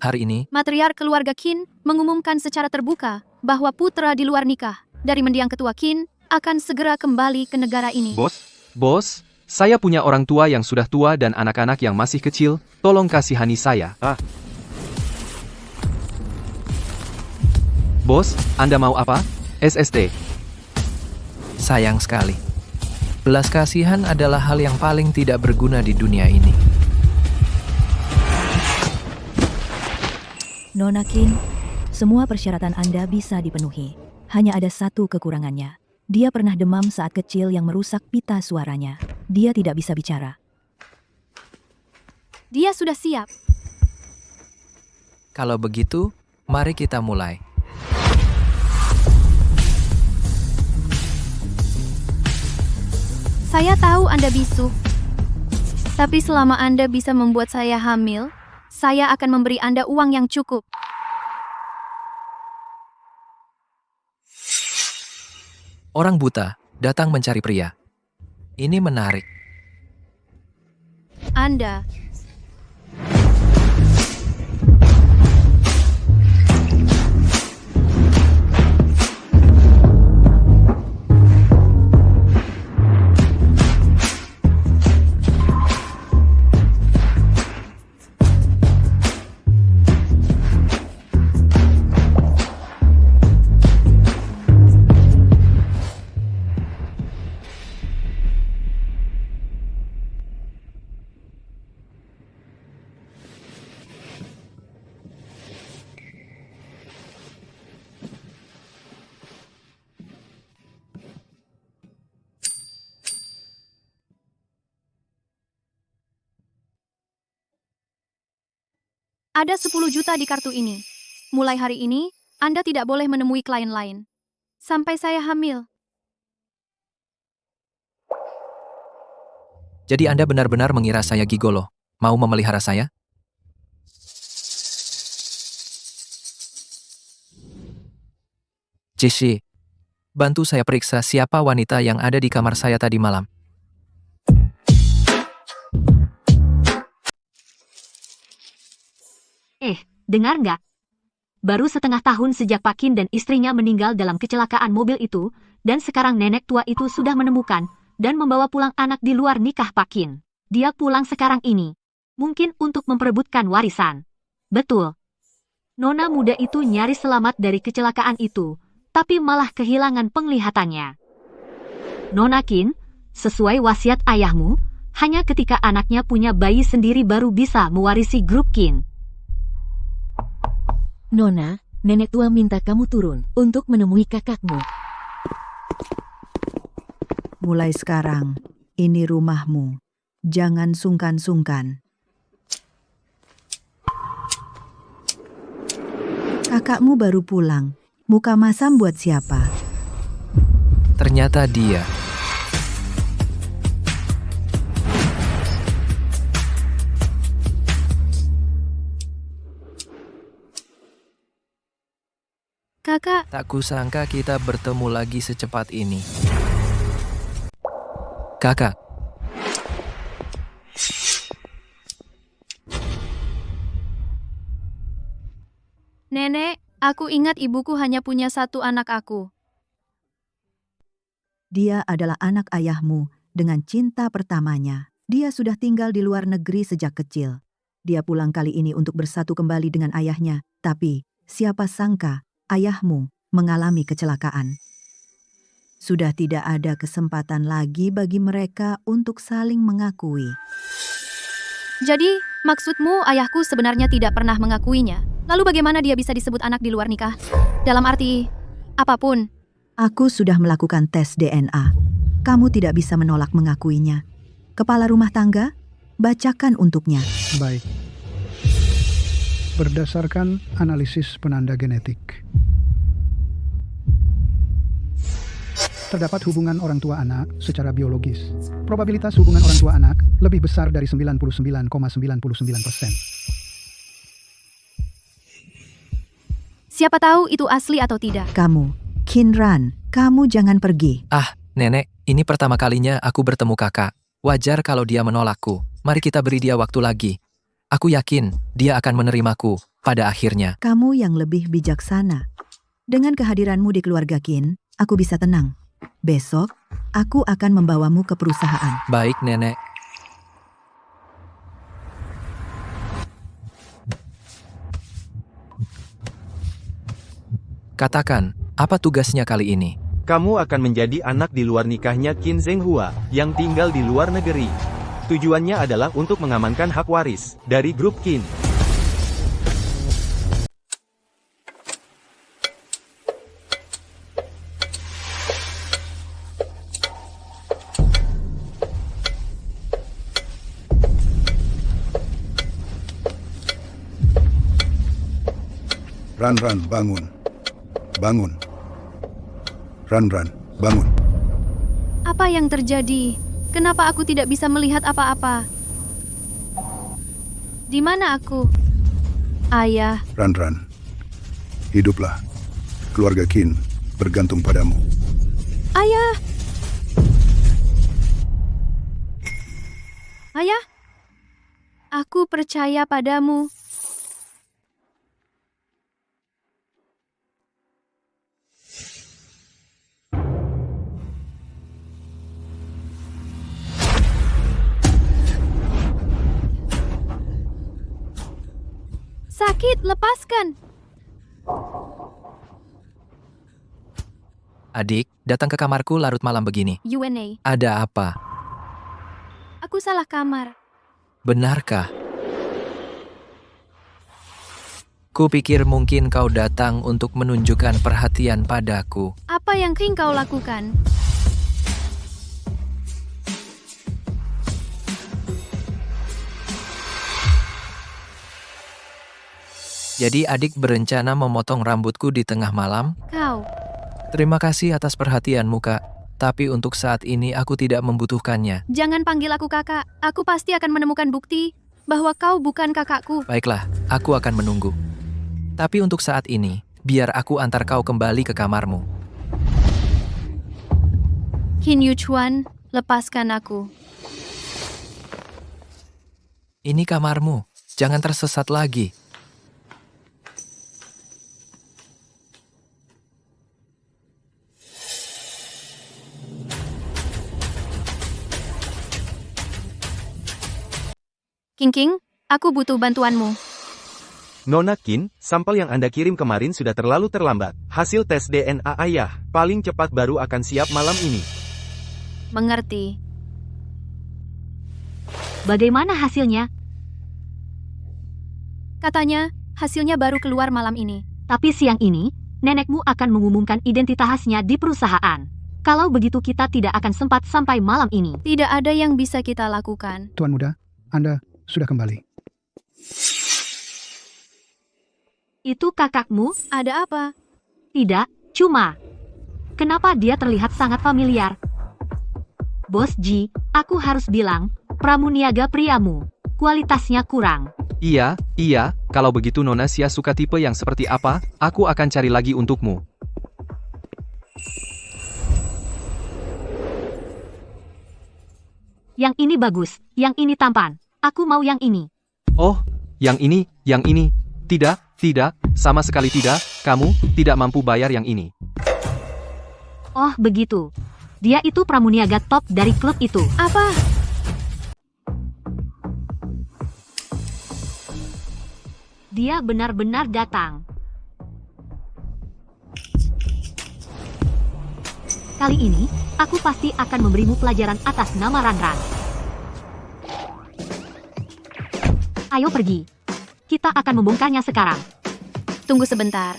Hari ini, Matriark keluarga Qin mengumumkan secara terbuka bahwa putra di luar nikah dari mendiang ketua Qin akan segera kembali ke negara ini. Bos, saya punya orang tua yang sudah tua dan anak-anak yang masih kecil, tolong kasihani saya. Bos, Anda mau apa? SST. sayang sekali. Belas kasihan adalah hal yang paling tidak berguna di dunia ini. Nona Qin, semua persyaratan Anda bisa dipenuhi. Hanya ada satu kekurangannya. Dia pernah demam saat kecil yang merusak pita suaranya. Dia tidak bisa bicara. Dia sudah siap. Kalau begitu, mari kita mulai. Saya tahu Anda bisu. Tapi selama Anda bisa membuat saya hamil, saya akan memberi Anda uang yang cukup. Orang buta datang mencari pria. Ini menarik. Anda ada 10 juta di kartu ini. Mulai hari ini, Anda tidak boleh menemui klien lain. Sampai saya hamil. Jadi Anda benar-benar mengira saya gigolo. Mau memelihara saya? Cici, bantu saya periksa siapa wanita yang ada di kamar saya tadi malam. Dengar nggak? Baru setengah tahun sejak Pak Qin dan istrinya meninggal dalam kecelakaan mobil itu, dan sekarang nenek tua itu sudah menemukan dan membawa pulang anak di luar nikah Pak Qin. Dia pulang sekarang ini. Mungkin untuk memperebutkan warisan. Betul. Nona muda itu nyaris selamat dari kecelakaan itu, tapi malah kehilangan penglihatannya. Nona Qin, sesuai wasiat ayahmu, hanya ketika anaknya punya bayi sendiri baru bisa mewarisi grup Qin. Nona, nenek tua minta kamu turun untuk menemui kakakmu. Mulai sekarang, ini rumahmu. Jangan sungkan-sungkan. Kakakmu baru pulang. Muka masam buat siapa? Ternyata dia. Kakak, Tak kusangka kita bertemu lagi secepat ini. Kakak, Nenek, aku ingat ibuku hanya punya satu anak aku. Dia adalah anak ayahmu dengan cinta pertamanya. Dia sudah tinggal di luar negeri sejak kecil. Dia pulang kali ini untuk bersatu kembali dengan ayahnya. Tapi, siapa sangka ayahmu mengalami kecelakaan. Sudah tidak ada kesempatan lagi bagi mereka untuk saling mengakui. Jadi, maksudmu ayahku sebenarnya tidak pernah mengakuinya. Lalu bagaimana dia bisa disebut anak di luar nikah? Dalam arti, apapun. Aku sudah melakukan tes DNA. Kamu tidak bisa menolak mengakuinya. Kepala rumah tangga, bacakan untuknya. Baik. Berdasarkan analisis penanda genetik, terdapat hubungan orang tua anak secara biologis. Probabilitas hubungan orang tua anak lebih besar dari 99,99%. Siapa tahu itu asli atau tidak. Kamu, Qinran, kamu jangan pergi. nenek, ini pertama kalinya aku bertemu kakak. Wajar kalau dia menolakku. Mari kita beri dia waktu lagi. Aku yakin dia akan menerimaku. pada akhirnya. Kamu yang lebih bijaksana. Dengan kehadiranmu di keluarga Qin, aku bisa tenang. Besok, aku akan membawamu ke perusahaan. Baik, Nenek. Katakan, apa tugasnya kali ini? Kamu akan menjadi anak di luar nikahnya Qin Zhenghua, yang tinggal di luar negeri. Tujuannya adalah untuk mengamankan hak waris dari grup Qin. Ran, bangun. Bangun. Ran, bangun. Apa yang terjadi? Kenapa aku tidak bisa melihat apa-apa? Di mana aku? Ayah, Ran. Hiduplah. Keluarga Qin bergantung padamu. ayah! Ayah, aku percaya padamu. Sakit, lepaskan. Adik, datang ke kamarku larut malam begini. UNA, Ada apa? aku salah kamar. Benarkah? Kupikir mungkin kau datang untuk menunjukkan perhatian padaku. Apa yang kau lakukan? Jadi adik berencana memotong rambutku di tengah malam? Kau, Terima kasih atas perhatianmu, Kak. Tapi untuk saat ini aku tidak membutuhkannya. jangan panggil aku kakak. Aku pasti akan menemukan bukti bahwa kau bukan kakakku. Baiklah, aku akan menunggu. Tapi untuk saat ini, biar aku antar kau kembali ke kamarmu. Qin Yuchuan, lepaskan aku. Ini kamarmu. Jangan tersesat lagi. King, aku butuh bantuanmu. Nona Qin, sampel yang Anda kirim kemarin sudah terlalu terlambat. Hasil tes DNA ayah, paling cepat baru akan siap malam ini. Mengerti. Bagaimana hasilnya? Katanya, hasilnya baru keluar malam ini. Tapi siang ini, nenekmu akan mengumumkan identitasnya di perusahaan. Kalau begitu kita tidak akan sempat sampai malam ini. Tidak ada yang bisa kita lakukan. Tuan muda, Anda sudah kembali. Itu kakakmu? Ada apa? Tidak, cuma. Kenapa dia terlihat sangat familiar? Bos Ji, aku harus bilang, pramuniaga priamu, kualitasnya kurang. Iya, kalau begitu Nona Xia suka tipe yang seperti apa, aku akan cari lagi untukmu. Yang ini bagus, yang ini tampan. Aku mau yang ini. Oh, yang ini. Tidak, sama sekali tidak, kamu tidak mampu bayar yang ini. Oh, begitu. Dia itu pramuniaga top dari klub itu. Apa? Dia benar-benar datang. Kali ini, aku pasti akan memberimu pelajaran atas nama Ranran. Ayo pergi. Kita akan membongkarnya sekarang. Tunggu sebentar.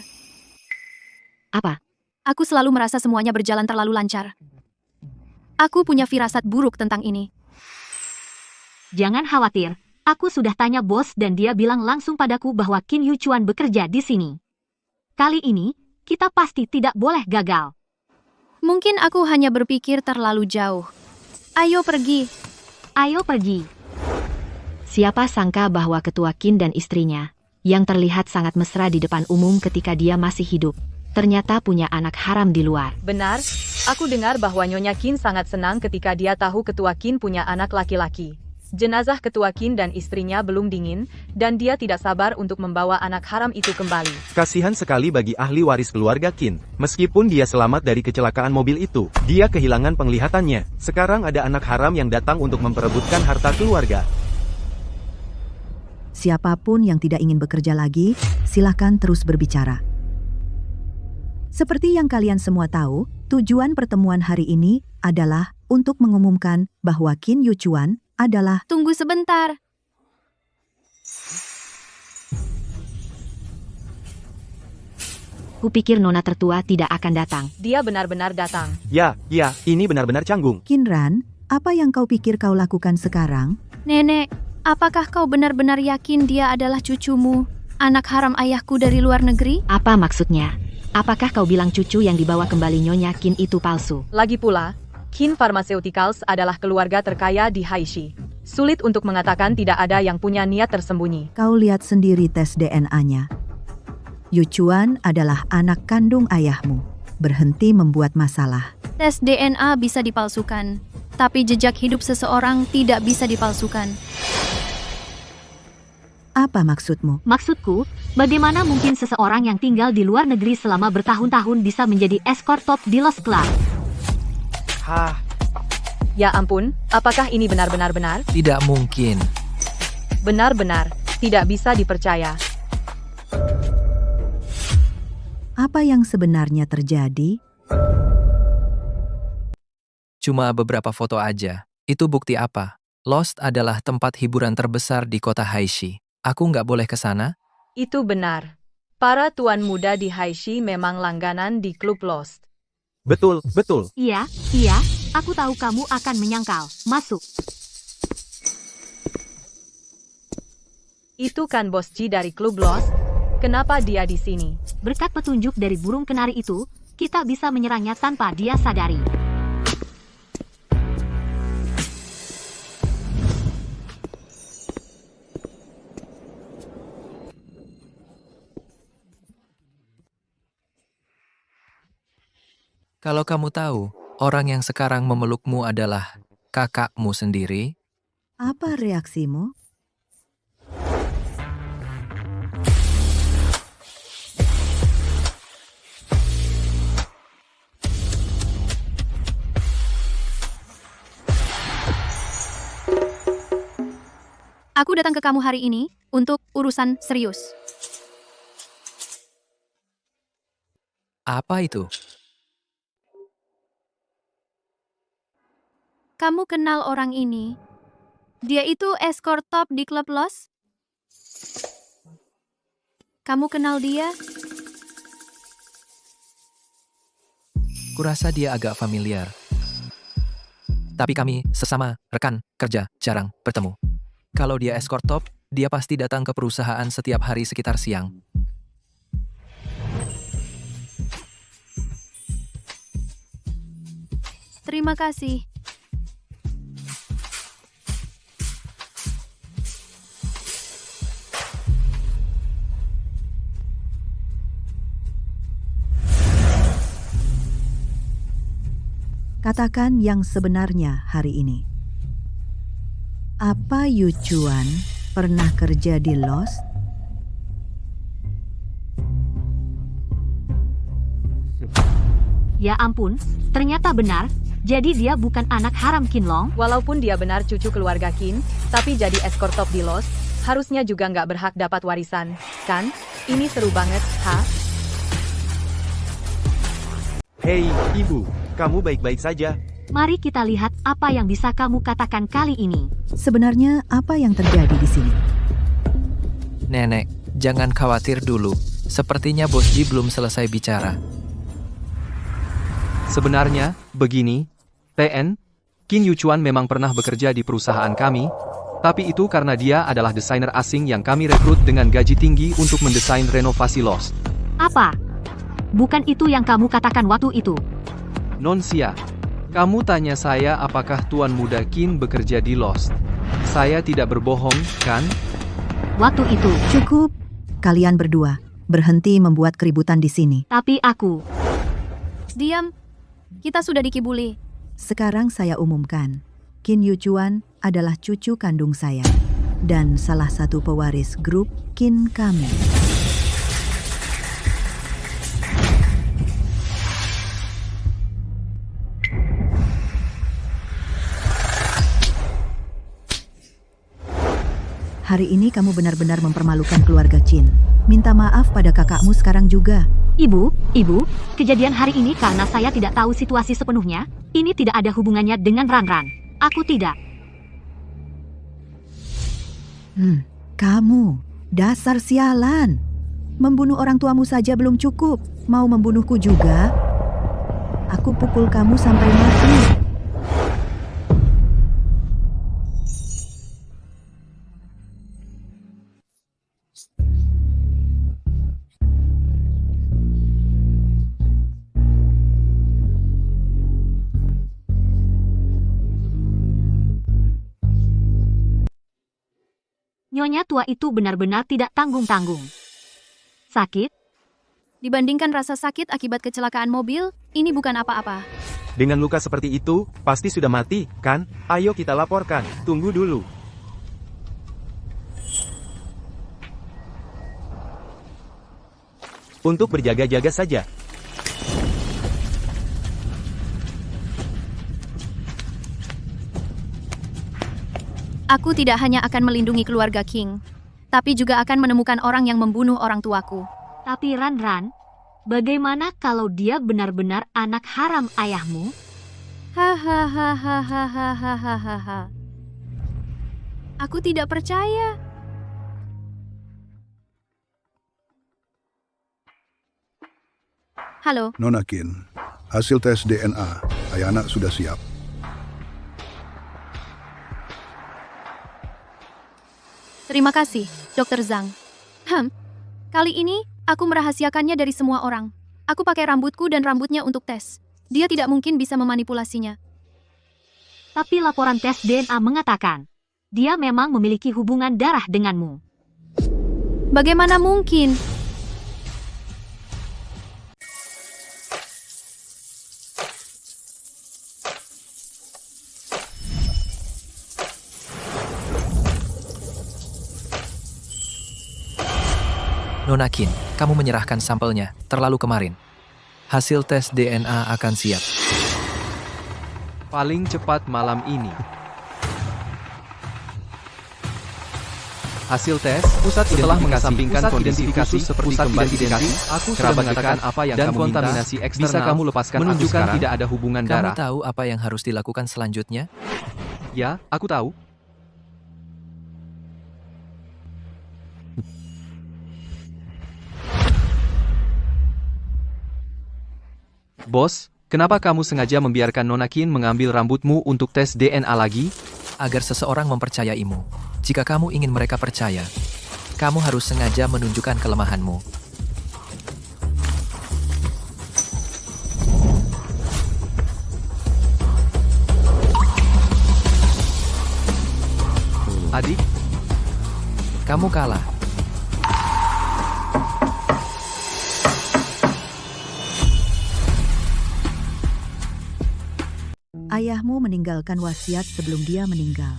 Apa? Aku selalu merasa semuanya berjalan terlalu lancar. Aku punya firasat buruk tentang ini. Jangan khawatir. Aku sudah tanya bos dan dia bilang langsung padaku bahwa Qin Yuchuan bekerja di sini. Kali ini, kita pasti tidak boleh gagal. Mungkin aku hanya berpikir terlalu jauh. Ayo pergi. Ayo pergi. Siapa sangka bahwa ketua Qin dan istrinya, yang terlihat sangat mesra di depan umum ketika dia masih hidup, ternyata punya anak haram di luar. Benar, aku dengar bahwa Nyonya Qin sangat senang ketika dia tahu ketua Qin punya anak laki-laki. Jenazah ketua Qin dan istrinya belum dingin, dan dia tidak sabar untuk membawa anak haram itu kembali. Kasihan sekali bagi ahli waris keluarga Qin. Meskipun dia selamat dari kecelakaan mobil itu, dia kehilangan penglihatannya. Sekarang ada anak haram yang datang untuk memperebutkan harta keluarga. Siapapun yang tidak ingin bekerja lagi, silakan terus berbicara. Seperti yang kalian semua tahu, tujuan pertemuan hari ini adalah untuk mengumumkan bahwa Qin Yuchuan adalah... Tunggu sebentar. Kupikir nona tertua tidak akan datang. Dia benar-benar datang. Ya, ini benar-benar canggung. Qinran, apa yang kau pikir kau lakukan sekarang? Nenek, apakah kau benar-benar yakin dia adalah cucumu, anak haram ayahku dari luar negeri? Apa maksudnya? Apakah kau bilang cucu yang dibawa kembali Nyonya Qin itu palsu? Lagi pula, Qin Pharmaceuticals adalah keluarga terkaya di Haishi. Sulit untuk mengatakan tidak ada yang punya niat tersembunyi. Kau lihat sendiri tes DNA-nya. Yuchuan adalah anak kandung ayahmu. Berhenti membuat masalah. Tes DNA bisa dipalsukan, tapi jejak hidup seseorang tidak bisa dipalsukan. Apa maksudmu? Maksudku, bagaimana mungkin seseorang yang tinggal di luar negeri selama bertahun-tahun bisa menjadi escort top di Lost Club? Hah, Ya ampun, apakah ini benar-benar benar? Tidak mungkin. Benar-benar, tidak bisa dipercaya. Apa yang sebenarnya terjadi? Cuma beberapa foto aja. Itu bukti apa? Lost adalah tempat hiburan terbesar di kota Haishi. Aku nggak boleh ke sana? Itu benar. Para tuan muda di Haishi memang langganan di klub Lost. betul. Iya, aku tahu kamu akan menyangkal. Masuk. Itu kan Bos Ji dari klub Lost? Kenapa dia di sini? Berkat petunjuk dari burung kenari itu, kita bisa menyerangnya tanpa dia sadari. Kalau kamu tahu, orang yang sekarang memelukmu adalah kakakmu sendiri, Apa reaksimu? Aku datang ke kamu hari ini untuk urusan serius. apa itu? Kamu kenal orang ini? Dia itu escort top di klub Lost? Kamu kenal dia? Kurasa dia agak familiar. Tapi kami sesama rekan kerja jarang bertemu. Kalau dia escort top, dia pasti datang ke perusahaan setiap hari sekitar siang. Terima kasih. Katakan yang sebenarnya hari ini. Apa Yuchuan pernah kerja di Lost? Ya ampun, ternyata benar. Jadi dia bukan anak haram Qinlong. Walaupun dia benar cucu keluarga Qin, tapi jadi escort top di Lost, harusnya juga nggak berhak dapat warisan, kan? Ini seru banget, ha? Hei, ibu, kamu baik-baik saja? Mari kita lihat apa yang bisa kamu katakan kali ini. Sebenarnya apa yang terjadi di sini? Nenek, jangan khawatir dulu. Sepertinya Bos Ji belum selesai bicara. Sebenarnya, begini, TN, Qin Yuchuan memang pernah bekerja di perusahaan kami, tapi itu karena dia adalah desainer asing yang kami rekrut dengan gaji tinggi untuk mendesain renovasi Lost. Apa? Bukan itu yang kamu katakan waktu itu. Nonsia, kamu tanya saya apakah Tuan Muda Qin bekerja di Lost. Saya tidak berbohong, kan? Waktu itu. Cukup, kalian berdua. Berhenti membuat keributan di sini. Tapi aku. Diam. Kita sudah dikibuli. Sekarang saya umumkan. Qin Yuchuan adalah cucu kandung saya dan salah satu pewaris grup Qin kami. Hari ini kamu benar-benar mempermalukan keluarga Qin. Minta maaf pada kakakmu sekarang juga. Ibu, kejadian hari ini karena saya tidak tahu situasi sepenuhnya. Ini tidak ada hubungannya dengan Ran. Aku tidak. Kamu, dasar sialan. Membunuh orang tuamu saja belum cukup. Mau membunuhku juga? Aku pukul kamu sampai mati. Nyonya tua itu benar-benar tidak tanggung-tanggung. Sakit? Dibandingkan rasa sakit akibat kecelakaan mobil, ini bukan apa-apa. Dengan luka seperti itu, pasti sudah mati, kan? Ayo kita laporkan. Tunggu dulu. Untuk berjaga-jaga saja. Aku tidak hanya akan melindungi keluarga King, tapi juga akan menemukan orang yang membunuh orang tuaku. Tapi Ran, bagaimana kalau dia benar-benar anak haram ayahmu? Hahaha. Aku tidak percaya. Halo, Nona Qin, hasil tes DNA ayah anak sudah siap. terima kasih, Dr. Zhang. Kali ini, aku merahasiakannya dari semua orang. Aku pakai rambutku dan rambutnya untuk tes. Dia tidak mungkin bisa memanipulasinya. Tapi laporan tes DNA mengatakan, dia memang memiliki hubungan darah denganmu. Bagaimana mungkin? Nona Qin, kamu menyerahkan sampelnya terlalu kemarin. Hasil tes DNA akan siap. Paling cepat malam ini. Hasil tes, setelah mengesampingkan kondisi khusus seperti kembar identifikasi, aku sudah mengatakan apa yang dan kamu kontaminasi minta, eksternal, bisa kamu lepaskan menunjukkan tidak ada hubungan darah. Kamu tahu apa yang harus dilakukan selanjutnya? Ya, aku tahu. Bos, kenapa kamu sengaja membiarkan Nona Qin mengambil rambutmu untuk tes DNA lagi? Agar seseorang mempercayaimu. Jika kamu ingin mereka percaya, kamu harus sengaja menunjukkan kelemahanmu. Adik, kamu kalah. Ayahmu meninggalkan wasiat sebelum dia meninggal.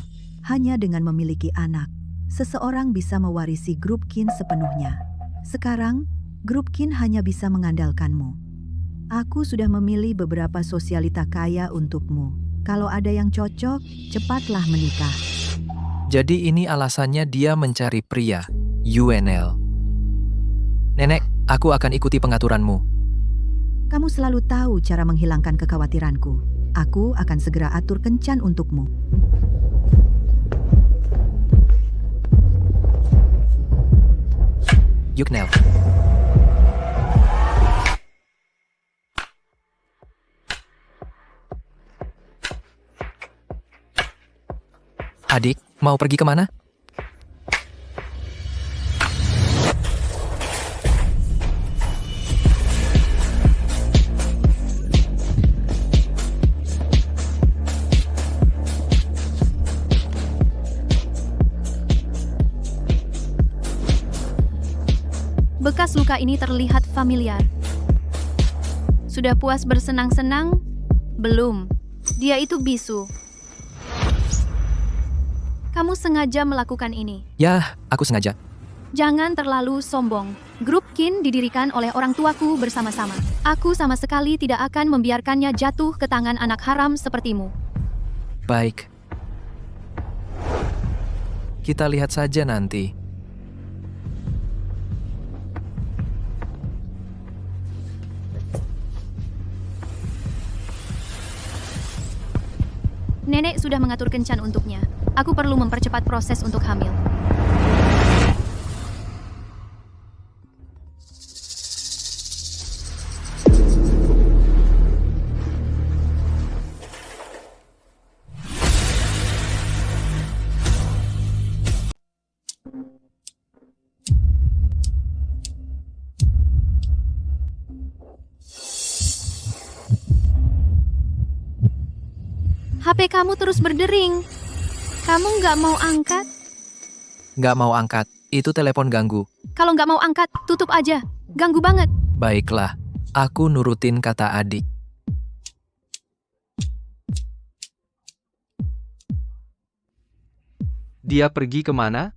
Hanya dengan memiliki anak, seseorang bisa mewarisi grup Qin sepenuhnya. Sekarang, grup Qin hanya bisa mengandalkanmu. Aku sudah memilih beberapa sosialita kaya untukmu. Kalau ada yang cocok, cepatlah menikah. Jadi ini alasannya dia mencari pria, UNL. Nenek, aku akan ikuti pengaturanmu. Kamu selalu tahu cara menghilangkan kekhawatiranku. Aku akan segera atur kencan untukmu. Yuknel. Adik, mau pergi kemana? Bekas luka ini terlihat familiar. Sudah puas bersenang-senang? Belum. Dia itu bisu. Kamu sengaja melakukan ini. Ya, aku sengaja. Jangan terlalu sombong. Grup Qin didirikan oleh orang tuaku bersama-sama. Aku sama sekali tidak akan membiarkannya jatuh ke tangan anak haram sepertimu. Baik. Kita lihat saja nanti. Nenek sudah mengatur kencan untuknya. Aku perlu mempercepat proses untuk hamil. HP kamu terus berdering. Kamu nggak mau angkat? Nggak mau angkat, itu telepon ganggu. Kalau nggak mau angkat, tutup aja. Ganggu banget. Baiklah, aku nurutin kata adik. Dia pergi kemana?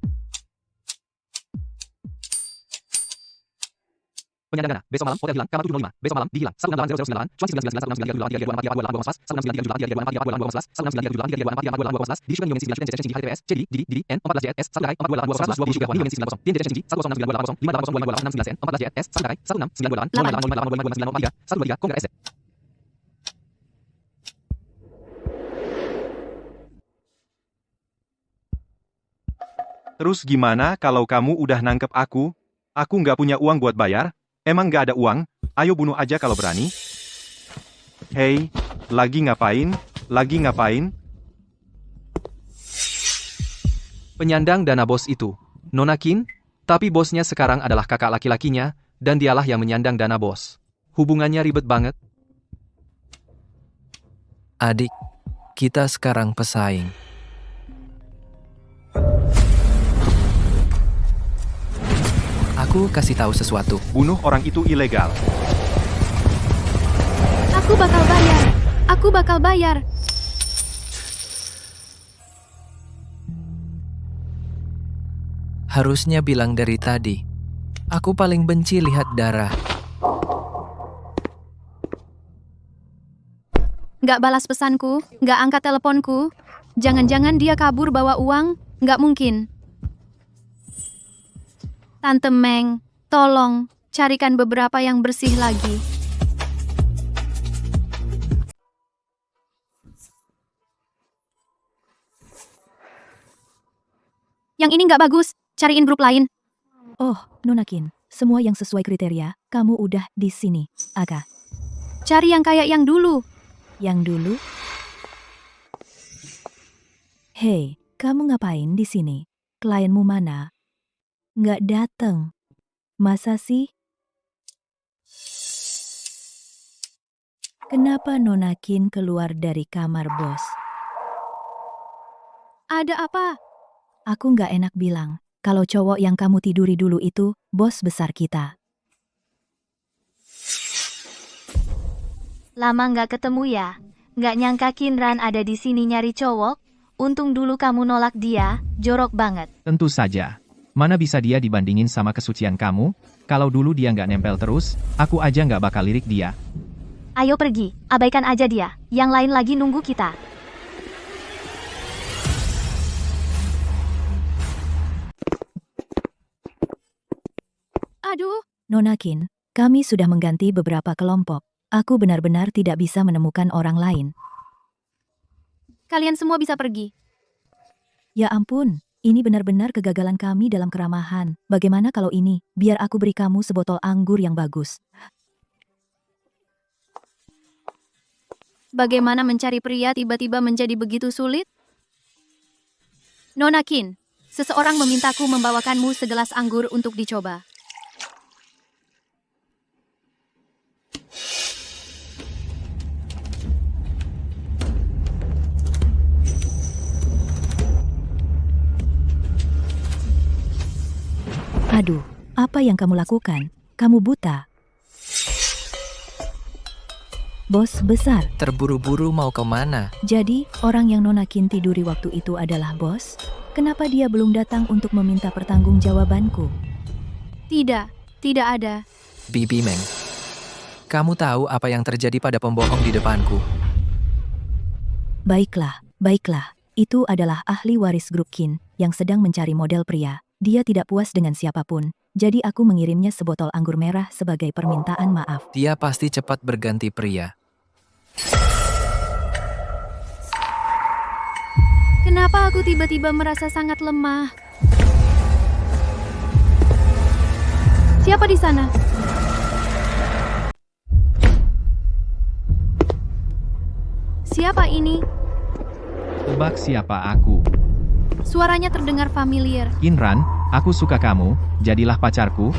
Penyandang dana, besok malam, hotel hilang, kamar 705, besok malam, dihilang, 168009, cuan 19 Terus gimana kalau kamu udah nangkep aku? Aku nggak punya uang buat bayar. Emang nggak ada uang? Ayo bunuh aja kalau berani. Hei, lagi ngapain? Lagi ngapain? Penyandang dana bos itu, Nona Qin, tapi bosnya sekarang adalah kakak laki-lakinya, dan dialah yang menyandang dana bos. Hubungannya ribet banget. Adik, kita sekarang pesaing. Aku kasih tahu sesuatu. Bunuh orang itu ilegal. Aku bakal bayar. Aku bakal bayar. Harusnya bilang dari tadi. Aku paling benci lihat darah. Nggak balas pesanku, nggak angkat teleponku. Jangan-jangan dia kabur bawa uang? Nggak mungkin. Tante Meng, tolong carikan beberapa yang bersih lagi. Yang ini nggak bagus, cariin grup lain. Oh, Nona Qin, semua yang sesuai kriteria, kamu udah di sini. Aga, Cari yang kayak yang dulu. yang dulu? Hei, kamu ngapain di sini? Klienmu mana? Nggak dateng. Masa sih? Kenapa Nona Qin keluar dari kamar bos? Ada apa? Aku nggak enak bilang, kalau cowok yang kamu tiduri dulu itu, bos besar kita. Lama nggak ketemu ya? Nggak nyangka Kinran ada di sini nyari cowok? Untung dulu kamu nolak dia, jorok banget. Tentu saja. Mana bisa dia dibandingin sama kesucian kamu? Kalau dulu dia nggak nempel terus, aku aja nggak bakal lirik dia. Ayo pergi, abaikan aja dia. Yang lain lagi nunggu kita. Aduh, Nona Qin, kami sudah mengganti beberapa kelompok. Aku benar-benar tidak bisa menemukan orang lain. kalian semua bisa pergi. Ya ampun, ini benar-benar kegagalan kami dalam keramahan. Bagaimana kalau ini, biar aku beri kamu sebotol anggur yang bagus. Bagaimana mencari pria tiba-tiba menjadi begitu sulit? Nona Qin, seseorang memintaku membawakanmu segelas anggur untuk dicoba. Aduh, apa yang kamu lakukan? Kamu buta. Bos besar. Terburu-buru mau kemana? Jadi, orang yang Nona Qin tiduri waktu itu adalah bos? Kenapa dia belum datang untuk meminta pertanggungjawabanku? Tidak ada. Bibi Meng. Kamu tahu apa yang terjadi pada pembohong di depanku? Baiklah. Itu adalah ahli waris grup Qin yang sedang mencari model pria. Dia tidak puas dengan siapapun. Jadi aku mengirimnya sebotol anggur merah sebagai permintaan maaf. Dia pasti cepat berganti pria. Kenapa aku tiba-tiba merasa sangat lemah? Siapa di sana? Siapa ini? Tebak siapa aku? Suaranya terdengar familiar. Qinran, aku suka kamu, jadilah pacarku.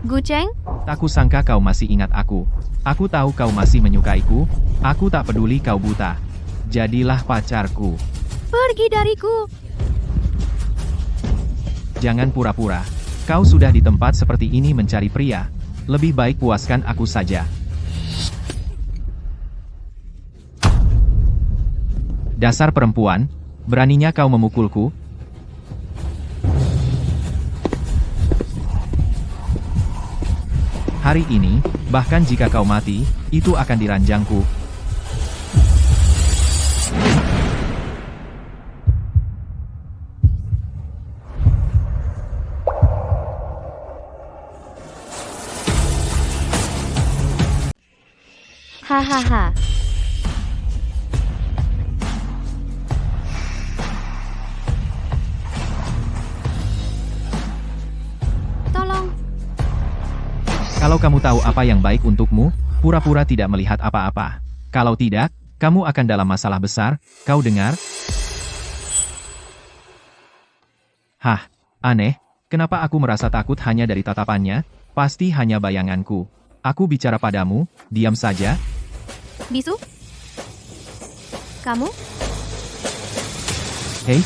Gu Cheng? Tak kusangka kau masih ingat aku. Aku tahu kau masih menyukaiku. Aku tak peduli kau buta. Jadilah pacarku. Pergi dariku. Jangan pura-pura. Kau sudah di tempat seperti ini mencari pria. Lebih baik puaskan aku saja. Dasar perempuan, beraninya kau memukulku? Hari ini, bahkan jika kau mati, itu akan diranjangku. Hahaha. Tolong. Kalau kamu tahu apa yang baik untukmu, pura-pura tidak melihat apa-apa. Kalau tidak, kamu akan dalam masalah besar, kau dengar? Hah, aneh, kenapa aku merasa takut hanya dari tatapannya? Pasti hanya bayanganku. Aku bicara padamu, diam saja. Bisu? Kamu? Hei,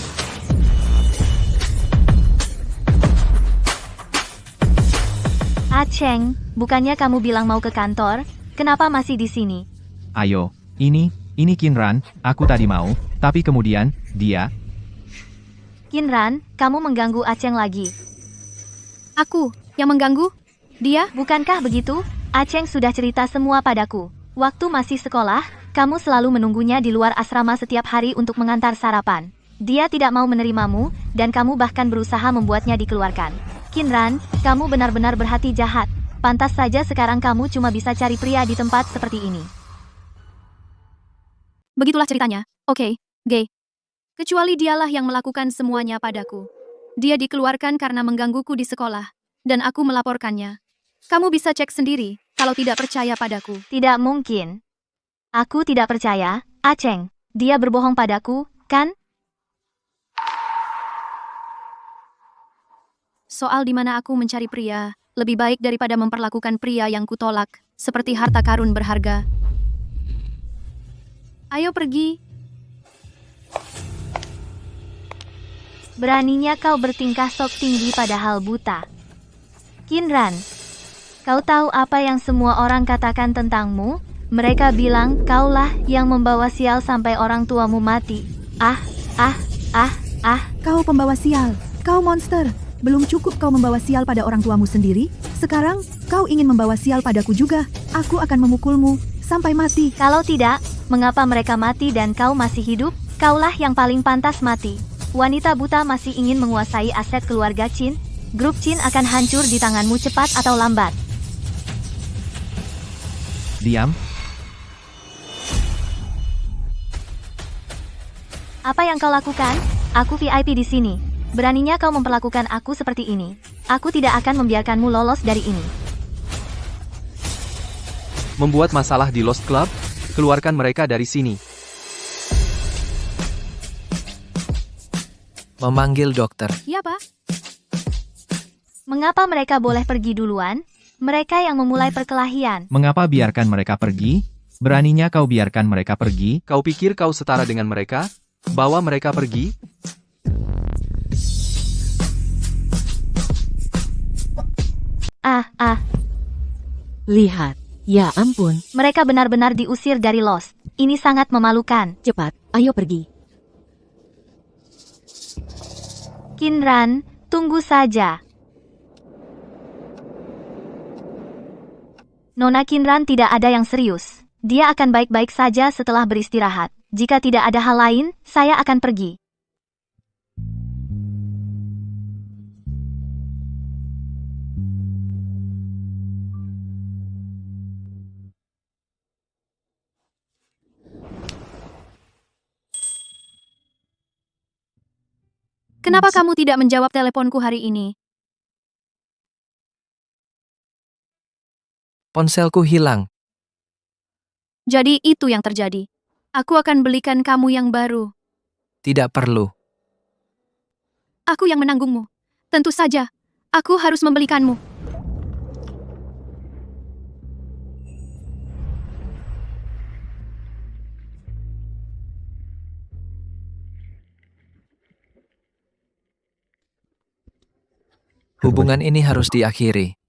Cheng, bukannya kamu bilang mau ke kantor? Kenapa masih di sini? ayo, ini Qinran, aku tadi mau, tapi kemudian, dia, Qinran, kamu mengganggu Cheng lagi. Aku yang mengganggu? Dia? Bukankah begitu? Cheng sudah cerita semua padaku. Waktu masih sekolah, kamu selalu menunggunya di luar asrama setiap hari untuk mengantar sarapan. Dia tidak mau menerimamu, dan kamu bahkan berusaha membuatnya dikeluarkan. Qinran, kamu benar-benar berhati jahat. Pantas saja sekarang kamu cuma bisa cari pria di tempat seperti ini. Begitulah ceritanya. Oke, gay. Kecuali dialah yang melakukan semuanya padaku. Dia dikeluarkan karena menggangguku di sekolah, dan aku melaporkannya. Kamu bisa cek sendiri, kalau tidak percaya padaku. Tidak mungkin. Aku tidak percaya, Cheng. Dia berbohong padaku, kan? Soal di mana aku mencari pria, lebih baik daripada memperlakukan pria yang kutolak, seperti harta karun berharga. Ayo pergi. Beraninya kau bertingkah sok tinggi padahal buta. Qinran, kau tahu apa yang semua orang katakan tentangmu? Mereka bilang kaulah yang membawa sial sampai orang tuamu mati. Kau pembawa sial. Kau monster. Belum cukup kau membawa sial pada orang tuamu sendiri? Sekarang, kau ingin membawa sial padaku juga. Aku akan memukulmu sampai mati. Kalau tidak, mengapa mereka mati dan kau masih hidup? Kaulah yang paling pantas mati. Wanita buta masih ingin menguasai aset keluarga Qin. Grup Qin akan hancur di tanganmu cepat atau lambat. diam. Apa yang kau lakukan? Aku VIP di sini. Beraninya kau memperlakukan aku seperti ini. Aku tidak akan membiarkanmu lolos dari ini. Membuat masalah di Lost Club? Keluarkan mereka dari sini. Memanggil dokter. Ya, Pak. Mengapa mereka boleh pergi duluan? Mereka yang memulai perkelahian. Mengapa biarkan mereka pergi? Beraninya kau biarkan mereka pergi? Kau pikir kau setara dengan mereka? Bawa mereka pergi? Lihat, Ya ampun, Mereka benar-benar diusir dari Lost. Ini sangat memalukan. cepat, ayo pergi. Kinran, tunggu saja. Nona Kinran tidak ada yang serius. Dia akan baik-baik saja setelah beristirahat. Jika tidak ada hal lain, saya akan pergi. Kenapa kamu tidak menjawab teleponku hari ini? Ponselku hilang. Jadi itu yang terjadi. Aku akan belikan kamu yang baru. Tidak perlu. Aku yang menanggungmu. Tentu saja, aku harus membelikanmu. Hubungan ini harus diakhiri.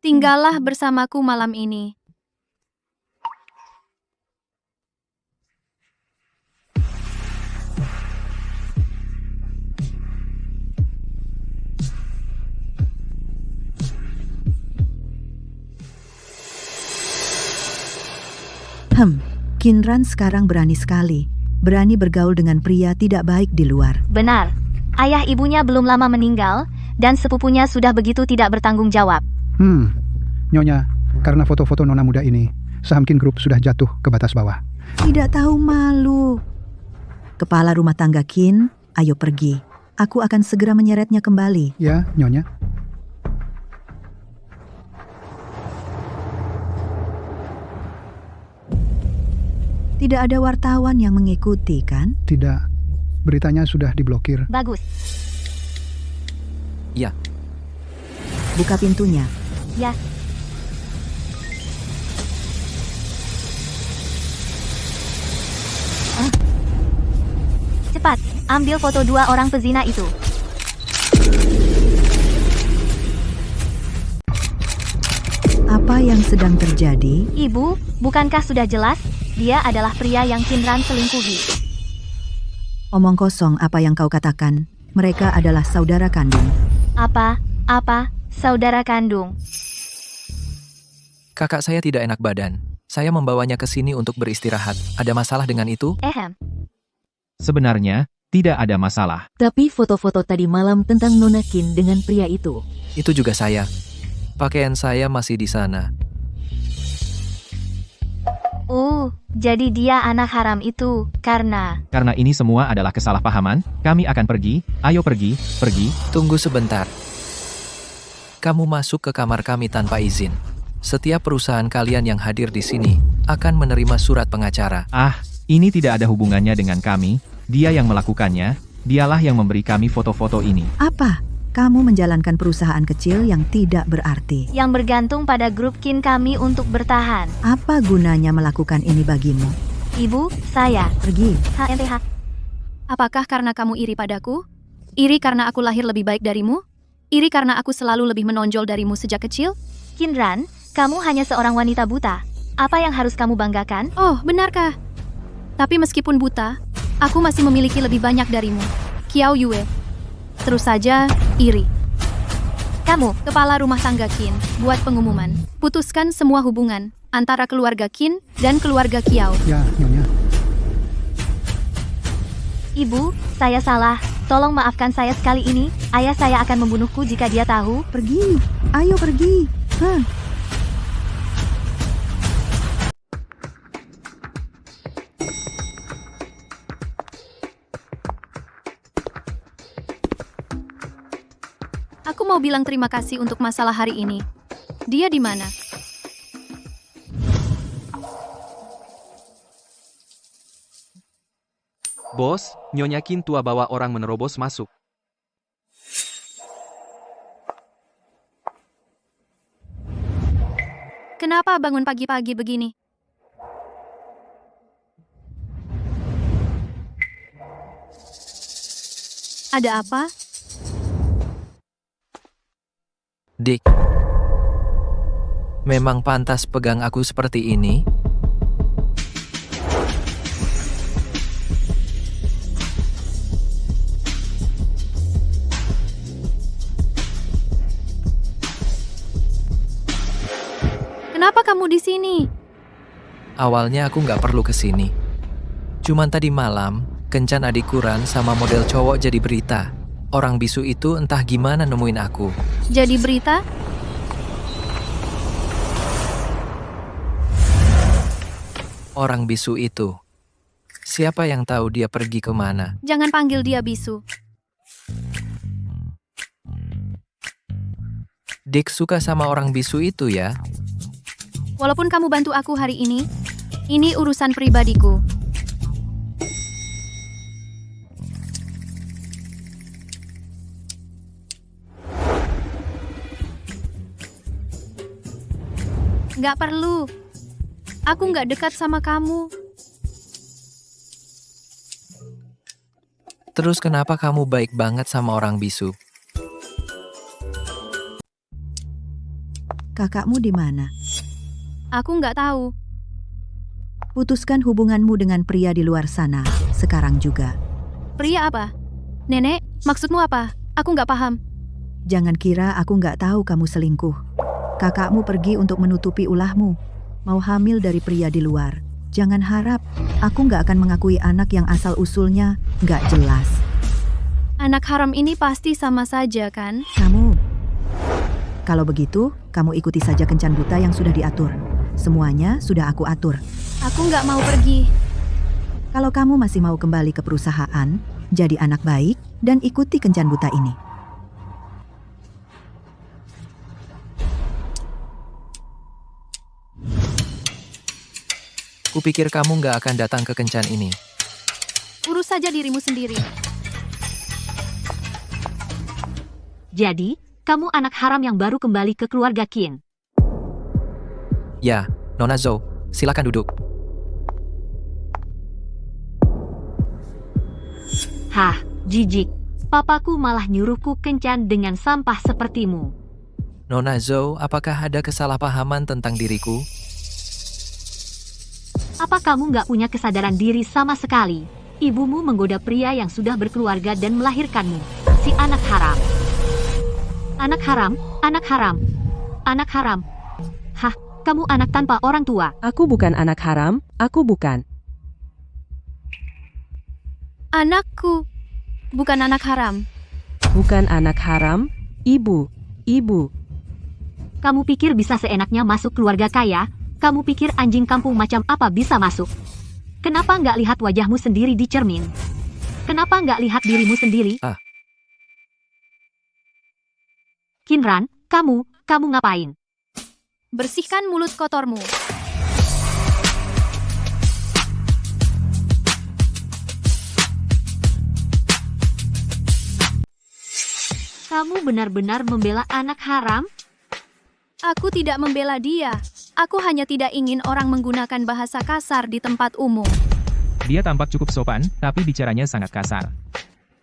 Tinggallah bersamaku malam ini. Kinran sekarang berani sekali. Berani bergaul dengan pria tidak baik di luar. Benar. Ayah ibunya belum lama meninggal, dan sepupunya sudah begitu tidak bertanggung jawab. Nyonya, karena foto-foto nona muda ini, saham Kin Group sudah jatuh ke batas bawah. Tidak tahu malu. Kepala rumah tangga Kin, ayo pergi. Aku akan segera menyeretnya kembali. Ya, Nyonya. Tidak ada wartawan yang mengikuti, kan? Tidak. Beritanya sudah diblokir. Bagus. Ya, Buka pintunya. Ya. Cepat, ambil foto dua orang pezina itu. Apa yang sedang terjadi? Ibu, bukankah sudah jelas? Dia adalah pria yang Kinran selingkuhi. Omong kosong apa yang kau katakan. Mereka adalah saudara kandung. Apa, saudara kandung. kakak saya tidak enak badan. Saya membawanya ke sini untuk beristirahat. Ada masalah dengan itu? Sebenarnya, tidak ada masalah. Tapi foto-foto tadi malam tentang Nona Kin dengan pria itu. Itu juga saya. Pakaian saya masih di sana. Jadi dia anak haram itu, karena Karena ini semua adalah kesalahpahaman, kami akan pergi. Ayo pergi, pergi. Tunggu sebentar. Kamu masuk ke kamar kami tanpa izin. Setiap perusahaan kalian yang hadir di sini akan menerima surat pengacara. Ini tidak ada hubungannya dengan kami. Dia yang melakukannya. Dialah yang memberi kami foto-foto ini. Apa? Kamu menjalankan perusahaan kecil yang tidak berarti. yang bergantung pada grup Kin kami untuk bertahan. Apa gunanya melakukan ini bagimu? Ibu, saya. Pergi. HNTH. Apakah karena kamu iri padaku? Iri karena aku lahir lebih baik darimu? Iri karena aku selalu lebih menonjol darimu sejak kecil? Kinran, kamu hanya seorang wanita buta. Apa yang harus kamu banggakan? Oh, benarkah? Tapi meskipun buta, aku masih memiliki lebih banyak darimu. Qiao Yue. Terus saja, iri. Kamu, kepala rumah tangga Qin, buat pengumuman. Putuskan semua hubungan antara keluarga Qin dan keluarga Qiao. Ya, Nyonya. Ibu, saya salah. Tolong maafkan saya sekali ini. Ayah saya akan membunuhku jika dia tahu. Pergi. Ayo pergi. Aku mau bilang terima kasih untuk masalah hari ini. Dia di mana? Bos, Nyonya Kin tua bawa orang menerobos masuk. Kenapa bangun pagi-pagi begini? Ada apa? Dick, memang pantas pegang aku seperti ini? Kenapa kamu di sini? Awalnya aku nggak perlu kesini. Cuman tadi malam, kencan adik Kuran sama model cowok jadi berita. Orang bisu itu entah gimana nemuin aku. Jadi berita? Orang bisu itu. Siapa yang tahu dia pergi kemana? Jangan panggil dia bisu. Dick suka sama orang bisu itu ya? Walaupun kamu bantu aku hari ini urusan pribadiku. Nggak perlu. Aku nggak dekat sama kamu. Terus kenapa kamu baik banget sama orang bisu? Kakakmu di mana? Aku nggak tahu. Putuskan hubunganmu dengan pria di luar sana, sekarang juga. Pria apa? Nenek, maksudmu apa? Aku nggak paham. Jangan kira aku nggak tahu kamu selingkuh. Kakakmu pergi untuk menutupi ulahmu. Mau hamil dari pria di luar. Jangan harap aku nggak akan mengakui anak yang asal-usulnya nggak jelas. Anak haram ini pasti sama saja, kan? Kalau begitu, kamu ikuti saja kencan buta yang sudah diatur. Semuanya sudah aku atur. Aku nggak mau pergi. Kalau kamu masih mau kembali ke perusahaan, jadi anak baik, dan ikuti kencan buta ini. Kupikir kamu nggak akan datang ke kencan ini. Urus saja dirimu sendiri. Jadi, kamu anak haram yang baru kembali ke keluarga Qin. Ya, Nona Zhou, silakan duduk. Hah, jijik. Papaku malah nyuruhku kencan dengan sampah sepertimu. Nona Zhou, apakah ada kesalahpahaman tentang diriku? Apa kamu nggak punya kesadaran diri sama sekali? Ibumu menggoda pria yang sudah berkeluarga dan melahirkanmu. Si anak haram. Anak haram, anak haram, anak haram. Hah, kamu anak tanpa orang tua. Aku bukan anak haram, aku bukan. Anakku, bukan anak haram. Bukan anak haram, ibu. Kamu pikir bisa seenaknya masuk keluarga kaya? Kamu pikir anjing kampung macam apa bisa masuk? Kenapa nggak lihat wajahmu sendiri di cermin? Kenapa nggak lihat dirimu sendiri? Kinran, kamu ngapain? Bersihkan mulut kotormu. Kamu benar-benar membela anak haram? Aku tidak membela dia. Aku hanya tidak ingin orang menggunakan bahasa kasar di tempat umum. Dia tampak cukup sopan, tapi bicaranya sangat kasar.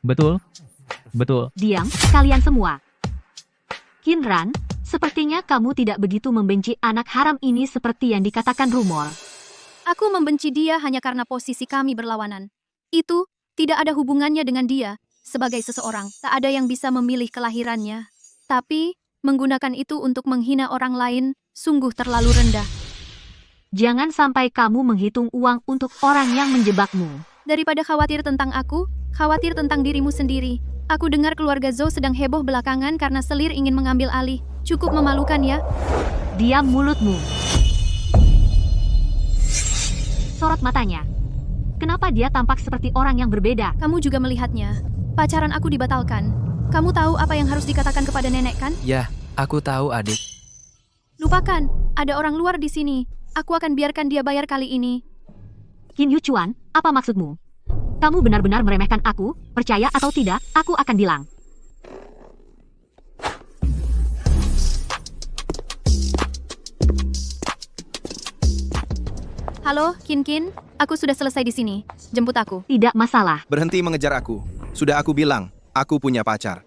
Betul? Betul. Diam, kalian semua. Kinran, sepertinya kamu tidak begitu membenci anak haram ini seperti yang dikatakan rumor. Aku membenci dia hanya karena posisi kami berlawanan. Itu tidak ada hubungannya dengan dia. Sebagai seseorang, tak ada yang bisa memilih kelahirannya. Tapi, menggunakan itu untuk menghina orang lain, sungguh terlalu rendah. Jangan sampai kamu menghitung uang untuk orang yang menjebakmu. Daripada khawatir tentang aku, khawatir tentang dirimu sendiri. Aku dengar keluarga Zhou sedang heboh belakangan karena selir ingin mengambil alih. Cukup memalukan ya? Diam mulutmu. Sorot matanya. Kenapa dia tampak seperti orang yang berbeda? Kamu juga melihatnya. Pacaran aku dibatalkan. Kamu tahu apa yang harus dikatakan kepada nenek kan? Ya, aku tahu adik. Lupakan, ada orang luar di sini. Aku akan biarkan dia bayar kali ini. Qin Yuchuan, apa maksudmu? Kamu benar-benar meremehkan aku? Percaya atau tidak, aku akan bilang. Halo, Qin, aku sudah selesai di sini. Jemput aku. Tidak masalah. Berhenti mengejar aku. Sudah aku bilang, aku punya pacar.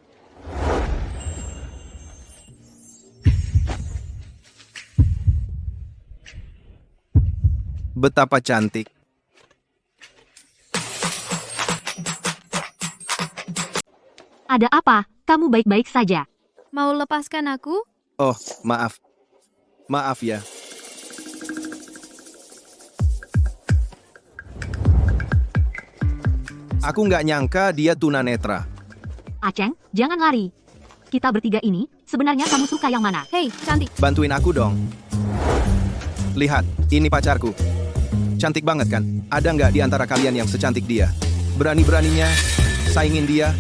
betapa cantik. Ada apa? Kamu baik-baik saja. Mau lepaskan aku? Oh, maaf. Maaf ya. Aku nggak nyangka dia tunanetra. Aceng, jangan lari. Kita bertiga ini, sebenarnya kamu suka yang mana? Hei, cantik. Bantuin aku dong. Lihat, ini pacarku. Cantik banget kan? Ada nggak di antara kalian yang secantik dia? Berani-beraninya saingin dia.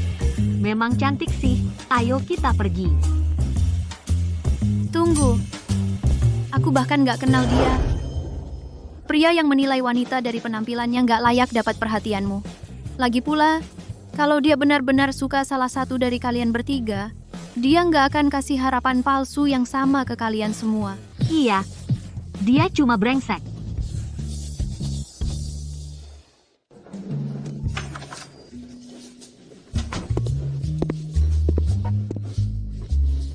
Memang cantik sih. Ayo kita pergi. Tunggu. Aku bahkan nggak kenal dia. Pria yang menilai wanita dari penampilannya nggak layak dapat perhatianmu. Lagi pula, kalau dia benar-benar suka salah satu dari kalian bertiga, dia nggak akan kasih harapan palsu yang sama ke kalian semua. Iya, dia cuma brengsek.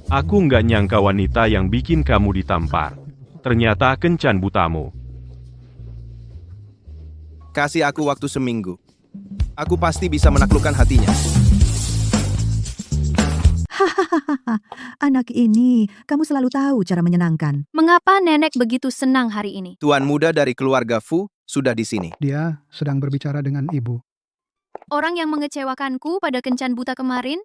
Aku nggak nyangka wanita yang bikin kamu ditampar. Ternyata kencan butamu. Kasih aku waktu seminggu. Aku pasti bisa menaklukkan hatinya. Hahaha, anak ini, kamu selalu tahu cara menyenangkan. Mengapa nenek begitu senang hari ini? Tuan muda dari keluarga Fu sudah di sini. Dia sedang berbicara dengan ibu. Orang yang mengecewakanku pada kencan buta kemarin?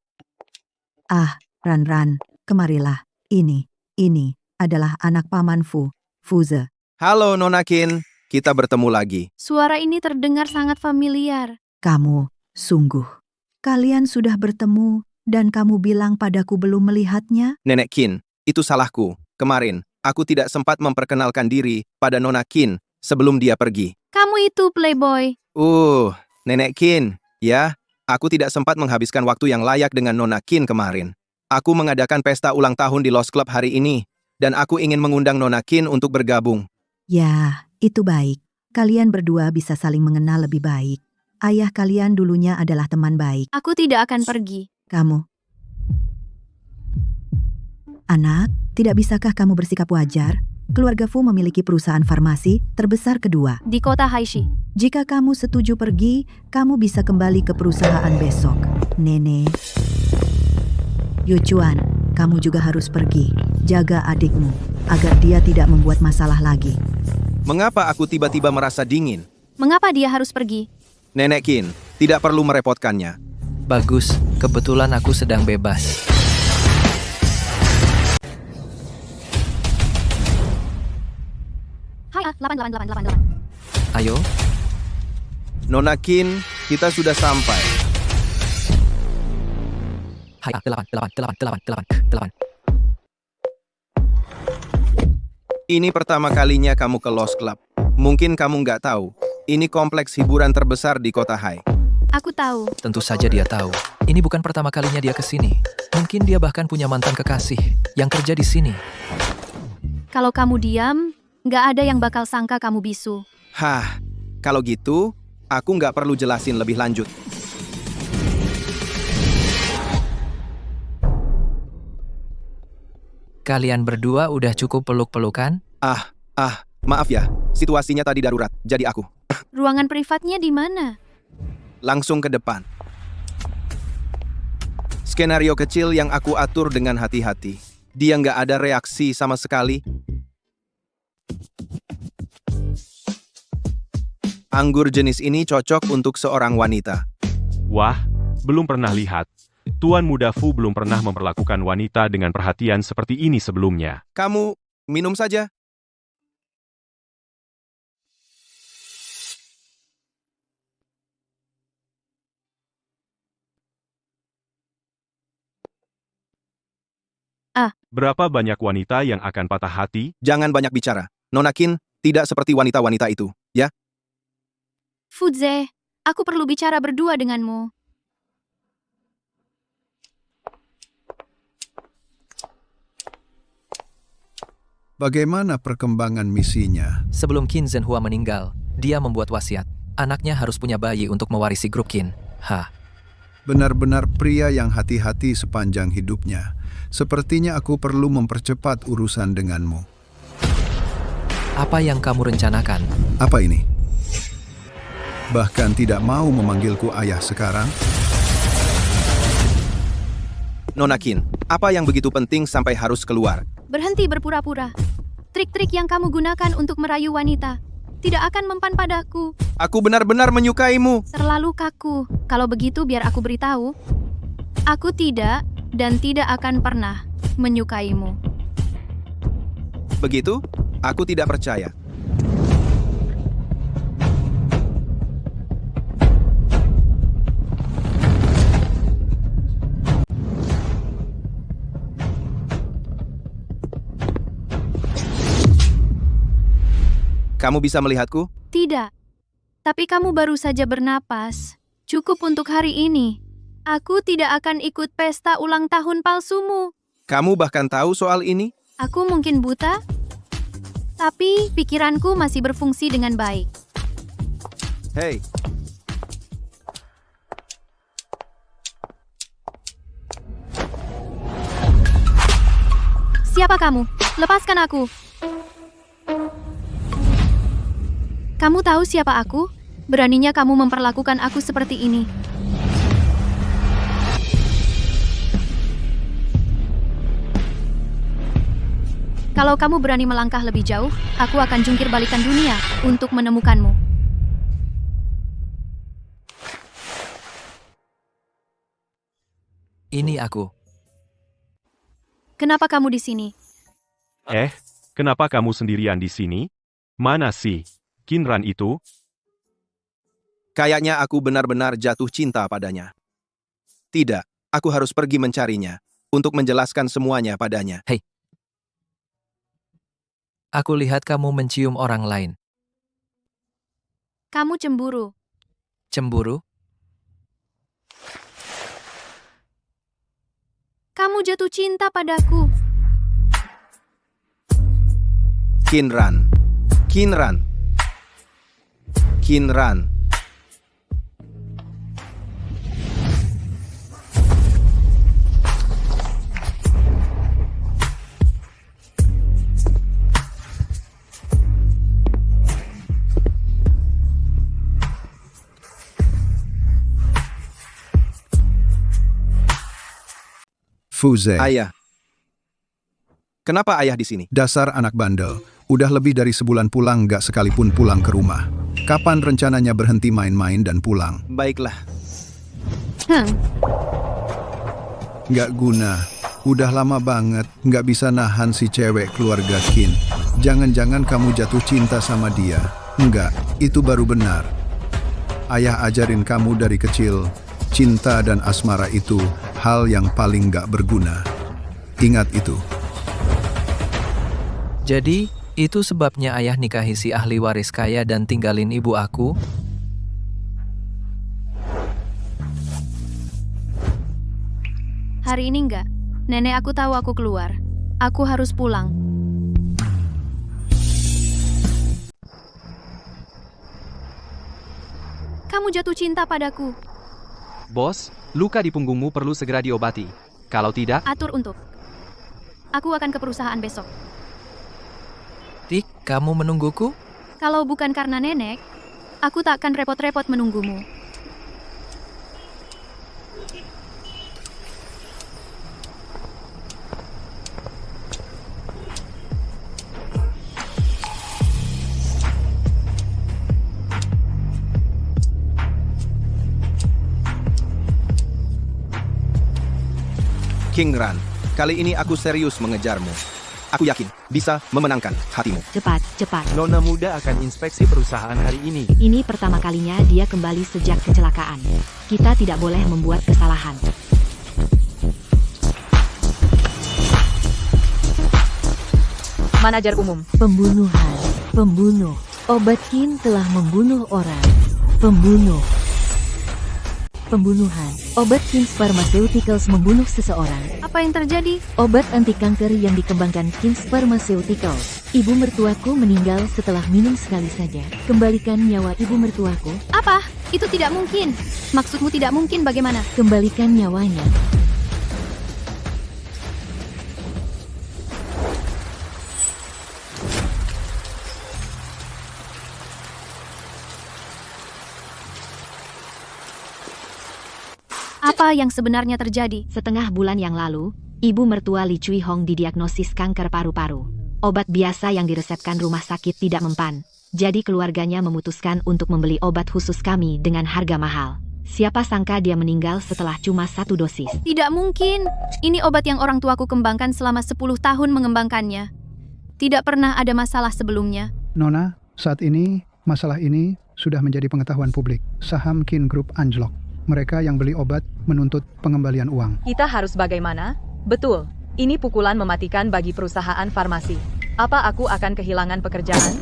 Ah, Ran, kemarilah. Ini adalah anak paman Fu, Fuze. Halo Nona Qin, kita bertemu lagi. Suara ini terdengar sangat familiar. Kamu, sungguh. Kalian sudah bertemu, dan kamu bilang padaku belum melihatnya? Nenek Qin, itu salahku. Kemarin, aku tidak sempat memperkenalkan diri pada Nona Qin sebelum dia pergi. Kamu itu playboy. Nenek Qin, ya, aku tidak sempat menghabiskan waktu yang layak dengan Nona Qin kemarin. Aku mengadakan pesta ulang tahun di Lost Club hari ini, dan aku ingin mengundang Nona Qin untuk bergabung. Ya, itu baik. Kalian berdua bisa saling mengenal lebih baik. Ayah kalian dulunya adalah teman baik. Aku tidak akan pergi. Kamu. Anak, tidak bisakah kamu bersikap wajar? Keluarga Fu memiliki perusahaan farmasi terbesar kedua Di kota Haishi. Jika kamu setuju pergi, kamu bisa kembali ke perusahaan besok. Nenek. Yuchuan, kamu juga harus pergi. Jaga adikmu, agar dia tidak membuat masalah lagi. Mengapa aku tiba-tiba merasa dingin? Mengapa dia harus pergi? Nenek Qin, tidak perlu merepotkannya. Bagus, kebetulan aku sedang bebas. Hai, 8888. Ayo, Nona Qin, kita sudah sampai. hai 888888. Ini pertama kalinya kamu ke Lost Club. Mungkin kamu nggak tahu, ini kompleks hiburan terbesar di kota Hai. Aku tahu. Tentu saja dia tahu. Ini bukan pertama kalinya dia ke sini. Mungkin dia bahkan punya mantan kekasih yang kerja di sini. Kalau kamu diam, nggak ada yang bakal sangka kamu bisu. Hah, kalau gitu, aku nggak perlu jelasin lebih lanjut. Kalian berdua udah cukup peluk-pelukan? Maaf ya, situasinya tadi darurat, jadi aku. Ruangan privatnya di mana? Langsung ke depan. Skenario kecil yang aku atur dengan hati-hati. Dia nggak ada reaksi sama sekali. Anggur jenis ini cocok untuk seorang wanita. Wah, belum pernah lihat. Tuan muda Fu belum pernah memperlakukan wanita dengan perhatian seperti ini sebelumnya. Kamu minum saja. Berapa banyak wanita yang akan patah hati? Jangan banyak bicara. Nona Qin tidak seperti wanita-wanita itu, ya? Fuze, aku perlu bicara berdua denganmu. Bagaimana perkembangan misinya? Sebelum Qin Zhenhua meninggal, dia membuat wasiat. Anaknya harus punya bayi untuk mewarisi grup Qin. Benar-benar pria yang hati-hati sepanjang hidupnya. Sepertinya aku perlu mempercepat urusan denganmu. Apa yang kamu rencanakan? Apa ini? Bahkan tidak mau memanggilku ayah sekarang? Nona Qin, apa yang begitu penting sampai harus keluar? Berhenti berpura-pura. Trik-trik yang kamu gunakan untuk merayu wanita tidak akan mempan padaku. Aku benar-benar menyukaimu. Terlalu kaku. Kalau begitu biar aku beritahu. Aku tidak dan tidak akan pernah menyukaimu. Begitu? Aku tidak percaya. Kamu bisa melihatku? Tidak. Tapi kamu baru saja bernapas. Cukup untuk hari ini. Aku tidak akan ikut pesta ulang tahun palsumu. Kamu bahkan tahu soal ini? Aku mungkin buta, tapi pikiranku masih berfungsi dengan baik. Hei. Siapa kamu? Lepaskan aku. Kamu tahu siapa aku? Beraninya kamu memperlakukan aku seperti ini. Kalau kamu berani melangkah lebih jauh, aku akan jungkir balikan dunia untuk menemukanmu. Ini aku. Kenapa kamu di sini? Kenapa kamu sendirian di sini? Mana sih Qinran itu? Kayaknya aku benar-benar jatuh cinta padanya. Tidak, aku harus pergi mencarinya untuk menjelaskan semuanya padanya. Hei. Aku lihat kamu mencium orang lain. Kamu cemburu. Cemburu? Kamu jatuh cinta padaku. Qinran. Qinran. Qinran. Fuze. Ayah. Kenapa ayah di sini? Dasar anak bandel. Udah lebih dari sebulan pulang gak sekalipun pulang ke rumah. Kapan rencananya berhenti main-main dan pulang? Baiklah. Gak guna. Udah lama banget gak bisa nahan si cewek keluarga Qin. Jangan-jangan kamu jatuh cinta sama dia. Enggak, itu baru benar. Ayah ajarin kamu dari kecil, cinta dan asmara itu hal yang paling gak berguna. Ingat itu. Jadi, itu sebabnya ayah nikahi si ahli waris kaya dan tinggalin ibu aku? Hari ini enggak. Nenek aku tahu aku keluar. Aku harus pulang. Kamu jatuh cinta padaku. Bos, luka di punggungmu perlu segera diobati. Kalau tidak, Atur untuk. Aku akan ke perusahaan besok. Tik, kamu menungguku? Kalau bukan karena nenek, aku tak akan repot-repot menunggumu. Qinran, kali ini aku serius mengejarmu. Aku yakin bisa memenangkan hatimu. Cepat, cepat. Nona muda akan inspeksi perusahaan hari ini. Ini pertama kalinya dia kembali sejak kecelakaan. Kita tidak boleh membuat kesalahan. Manajer umum. Pembunuhan. Pembunuh. Obat Qin telah membunuh orang. Pembunuh. Pembunuhan. Obat Qin Pharmaceuticals membunuh seseorang. Apa yang terjadi? Obat anti kanker yang dikembangkan Qin Pharmaceuticals. Ibu mertuaku meninggal setelah minum sekali saja. Kembalikan nyawa ibu mertuaku. Apa? Itu tidak mungkin. Maksudmu tidak mungkin bagaimana? Kembalikan nyawanya. Apa yang sebenarnya terjadi? Setengah bulan yang lalu, ibu mertua Li Cui Hong didiagnosis kanker paru-paru. Obat biasa yang diresepkan rumah sakit tidak mempan. Jadi keluarganya memutuskan untuk membeli obat khusus kami dengan harga mahal. Siapa sangka dia meninggal setelah cuma 1 dosis. Tidak mungkin. Ini obat yang orang tuaku kembangkan selama 10 tahun mengembangkannya. Tidak pernah ada masalah sebelumnya. Nona, saat ini, masalah ini sudah menjadi pengetahuan publik. Saham Kin Group anjlok. Mereka yang beli obat menuntut pengembalian uang. Kita harus bagaimana? Betul, ini pukulan mematikan bagi perusahaan farmasi. Apa aku akan kehilangan pekerjaan?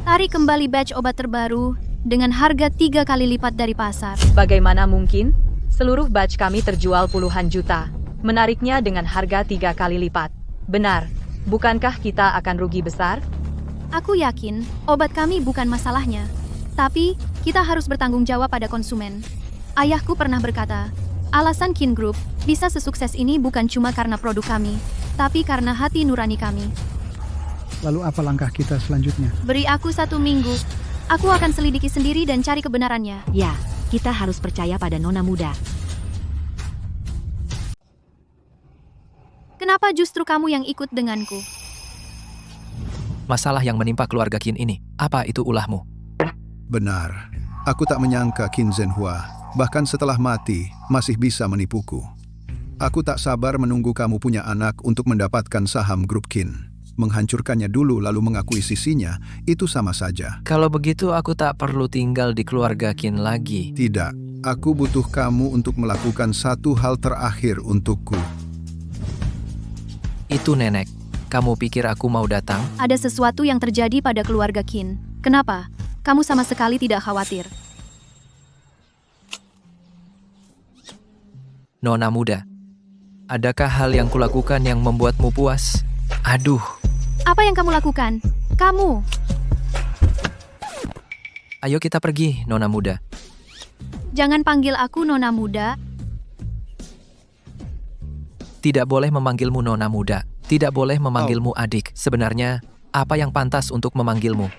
Tarik kembali batch obat terbaru dengan harga 3 kali lipat dari pasar. Bagaimana mungkin? Seluruh batch kami terjual puluhan juta. Menariknya dengan harga 3 kali lipat. Benar, bukankah kita akan rugi besar? Aku yakin obat kami bukan masalahnya. Tapi, kita harus bertanggung jawab pada konsumen. Ayahku pernah berkata, alasan Kin Group bisa sesukses ini bukan cuma karena produk kami, tapi karena hati nurani kami. Lalu apa langkah kita selanjutnya? Beri aku 1 minggu. Aku akan selidiki sendiri dan cari kebenarannya. Ya, kita harus percaya pada nona muda. Kenapa justru kamu yang ikut denganku? Masalah yang menimpa keluarga Qin ini, apa itu ulahmu? Benar. Aku tak menyangka Qin Zhenhua, bahkan setelah mati, masih bisa menipuku. Aku tak sabar menunggu kamu punya anak untuk mendapatkan saham grup Qin. Menghancurkannya dulu lalu mengakuisisinya, itu sama saja. Kalau begitu aku tak perlu tinggal di keluarga Qin lagi. Tidak, aku butuh kamu untuk melakukan satu hal terakhir untukku. Itu nenek, kamu pikir aku mau datang? Ada sesuatu yang terjadi pada keluarga Qin. Kenapa? Kamu sama sekali tidak khawatir. Nona muda, adakah hal yang kulakukan yang membuatmu puas? Aduh. Apa yang kamu lakukan? Kamu. Ayo kita pergi, Nona muda. Jangan panggil aku Nona muda. Tidak boleh memanggilmu Nona muda. Tidak boleh memanggilmu adik. Sebenarnya, apa yang pantas untuk memanggilmu?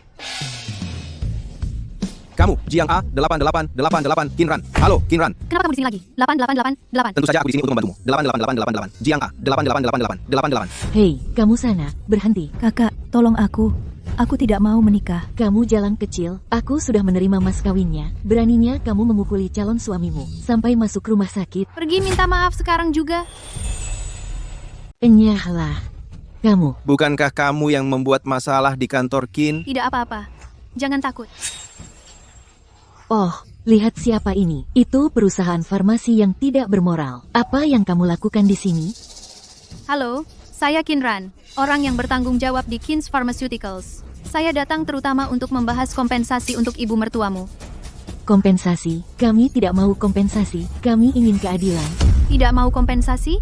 Kamu, Jiang A, 8888 Kinran. Halo, Kinran. Kenapa kamu di sini lagi? 8888. Tentu saja aku di sini untuk membantumu. 8888. Jiang A, 8888. Hei, kamu sana, berhenti. Kakak, tolong aku. Aku tidak mau menikah. Kamu jalan kecil, aku sudah menerima mas kawinnya. Beraninya kamu memukuli calon suamimu, sampai masuk rumah sakit. Pergi minta maaf sekarang juga. Enyahlah. Kamu. Bukankah kamu yang membuat masalah di kantor Qin? Tidak apa-apa. Jangan takut. Oh, lihat siapa ini. Itu perusahaan farmasi yang tidak bermoral. Apa yang kamu lakukan di sini? Halo, saya Kinran, orang yang bertanggung jawab di Qin's Pharmaceuticals. Saya datang terutama untuk membahas kompensasi untuk ibu mertuamu. Kompensasi? Kami tidak mau kompensasi. Kami ingin keadilan. Tidak mau kompensasi?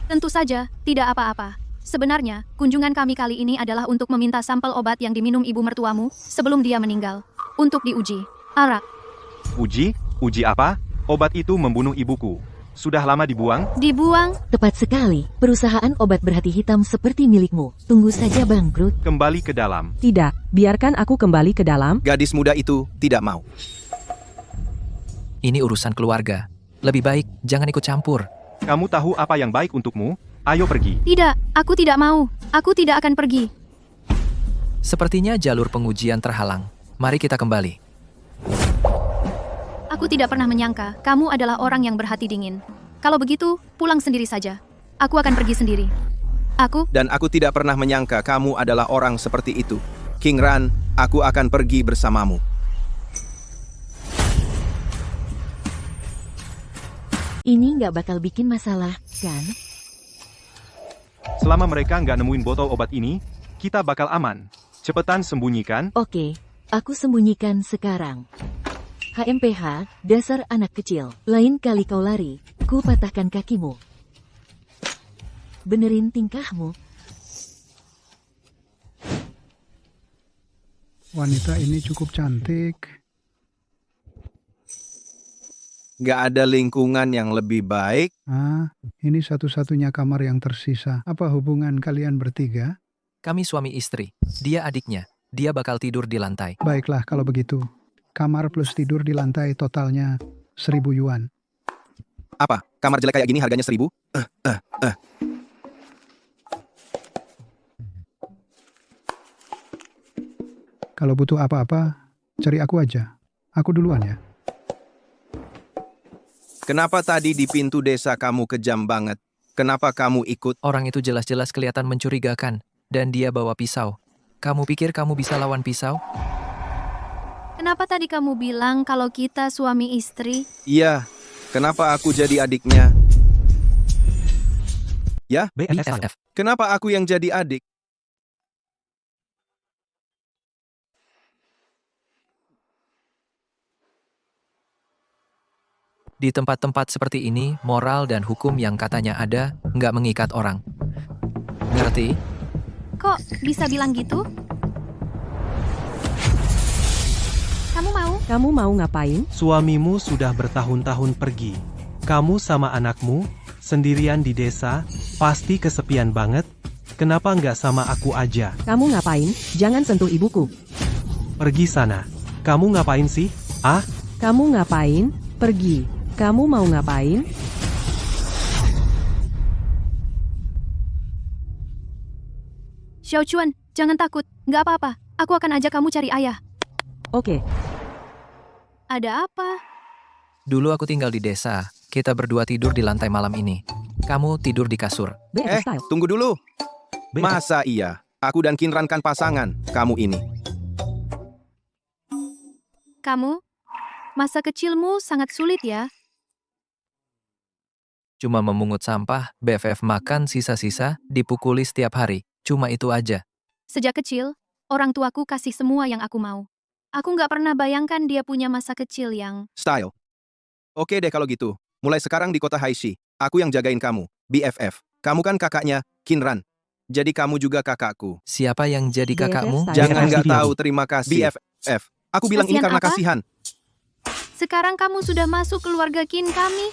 Tentu saja, tidak apa-apa. Sebenarnya, kunjungan kami kali ini adalah untuk meminta sampel obat yang diminum ibu mertuamu sebelum dia meninggal. Untuk diuji. Arak. Uji? Uji apa? Obat itu membunuh ibuku. Sudah lama dibuang? Dibuang? Tepat sekali. Perusahaan obat berhati hitam seperti milikmu. Tunggu saja bangkrut. Kembali ke dalam. Tidak, biarkan aku kembali ke dalam. Gadis muda itu tidak mau. Ini urusan keluarga. Lebih baik, jangan ikut campur. Kamu tahu apa yang baik untukmu? Ayo pergi. Tidak, aku tidak mau. Aku tidak akan pergi. Sepertinya jalur pengujian terhalang. Mari kita kembali. Aku tidak pernah menyangka kamu adalah orang yang berhati dingin. Kalau begitu, pulang sendiri saja. Aku akan pergi sendiri. Dan aku tidak pernah menyangka kamu adalah orang seperti itu. King Ran, aku akan pergi bersamamu. Ini nggak bakal bikin masalah, kan? Selama mereka nggak nemuin botol obat ini, kita bakal aman. Cepetan sembunyikan. Oke, aku sembunyikan sekarang. HMPH, dasar anak kecil. Lain kali kau lari, ku patahkan kakimu. Benerin tingkahmu. Wanita ini cukup cantik. Gak ada lingkungan yang lebih baik. Ini satu-satunya kamar yang tersisa. Apa hubungan kalian bertiga? Kami suami istri. Dia adiknya. Dia bakal tidur di lantai. Baiklah kalau begitu. Kamar plus tidur di lantai totalnya 1.000 yuan. Apa? Kamar jelek kayak gini harganya 1.000? Kalau butuh apa-apa, cari aku aja. Aku duluan ya. Kenapa tadi di pintu desa kamu kejam banget? Kenapa kamu ikut? Orang itu jelas-jelas kelihatan mencurigakan, dan dia bawa pisau. Kamu pikir kamu bisa lawan pisau? Kenapa tadi kamu bilang kalau kita suami istri? Iya, kenapa aku jadi adiknya? Ya? BFF. Kenapa aku yang jadi adik? Di tempat-tempat seperti ini, moral dan hukum yang katanya ada, nggak mengikat orang. Ngerti? Kok bisa bilang gitu? Kamu mau? Kamu mau ngapain? Suamimu sudah bertahun-tahun pergi. Kamu sama anakmu, sendirian di desa, pasti kesepian banget. Kenapa nggak sama aku aja? Kamu ngapain? Jangan sentuh ibuku. Pergi sana. Kamu ngapain sih? Ah? Kamu ngapain? Pergi. Kamu mau ngapain? Xiao Chuan, jangan takut. Nggak apa-apa. Aku akan ajak kamu cari ayah. Oke. Ada apa? Dulu aku tinggal di desa. Kita berdua tidur di lantai malam ini. Kamu tidur di kasur. Tunggu dulu. Masa iya? Aku dan Kinran kan pasangan. Kamu ini. Kamu? Masa kecilmu sangat sulit ya? Cuma memungut sampah, BFF makan sisa-sisa, dipukuli setiap hari. Cuma itu aja. Sejak kecil, orang tuaku kasih semua yang aku mau. Aku nggak pernah bayangkan dia punya masa kecil yang... Style. Oke deh kalau gitu. Mulai sekarang di kota Haishi, aku yang jagain kamu. BFF. Kamu kan kakaknya, Kinran. Jadi kamu juga kakakku. Siapa yang jadi kakakmu? Jangan nggak tahu, terima kasih. BFF. Aku bilang ini Kasihan karena apa? kasihan. Sekarang kamu sudah masuk keluarga Kin kami.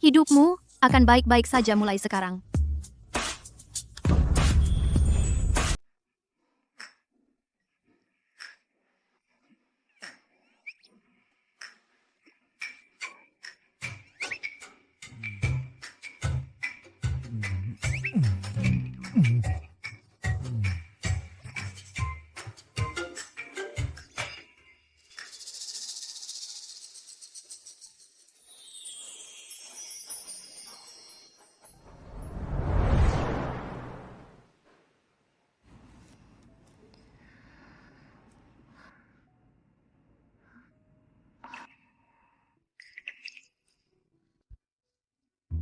Hidupmu akan baik-baik saja mulai sekarang.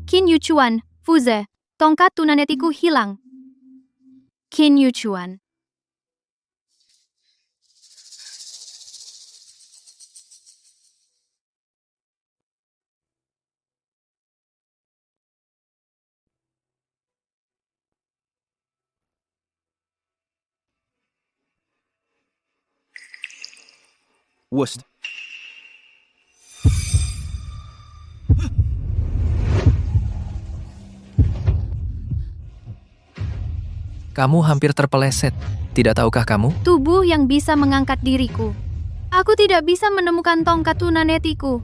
Qin Yuchuan, Fuze, tongkat tunanetiku hilang. Qin Yuchuan. Worst. Kamu hampir terpeleset. Tidak tahukah kamu? Tubuh yang bisa mengangkat diriku. Aku tidak bisa menemukan tongkat tunanetiku.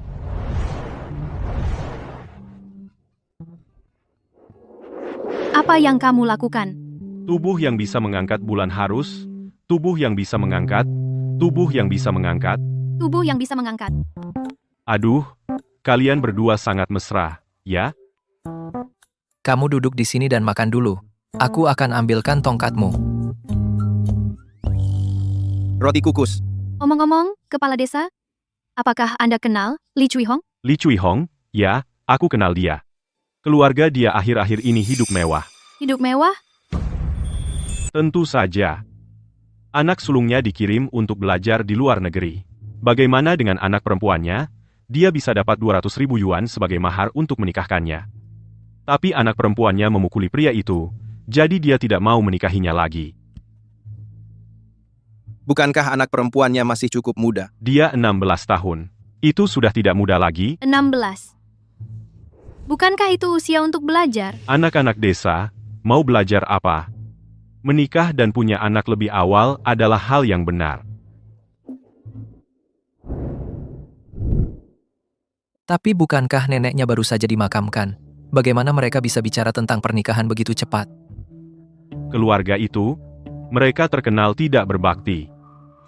Apa yang kamu lakukan? Tubuh yang bisa mengangkat bulan harus, tubuh yang bisa mengangkat, tubuh yang bisa mengangkat. Tubuh yang bisa mengangkat. Aduh, kalian berdua sangat mesra, ya? Kamu duduk di sini dan makan dulu. Aku akan ambilkan tongkatmu. Roti kukus. Omong-omong, kepala desa, apakah Anda kenal Li Chuihong? Li Chuihong, ya, aku kenal dia. Keluarga dia akhir-akhir ini hidup mewah. Hidup mewah? Tentu saja. Anak sulungnya dikirim untuk belajar di luar negeri. Bagaimana dengan anak perempuannya? Dia bisa dapat 200.000 yuan sebagai mahar untuk menikahkannya. Tapi anak perempuannya memukuli pria itu, jadi dia tidak mau menikahinya lagi. Bukankah anak perempuannya masih cukup muda? Dia 16 tahun. Itu sudah tidak muda lagi. 16. Bukankah itu usia untuk belajar? Anak-anak desa, mau belajar apa? Menikah dan punya anak lebih awal adalah hal yang benar. Tapi bukankah neneknya baru saja dimakamkan? Bagaimana mereka bisa bicara tentang pernikahan begitu cepat? Keluarga itu, mereka terkenal tidak berbakti.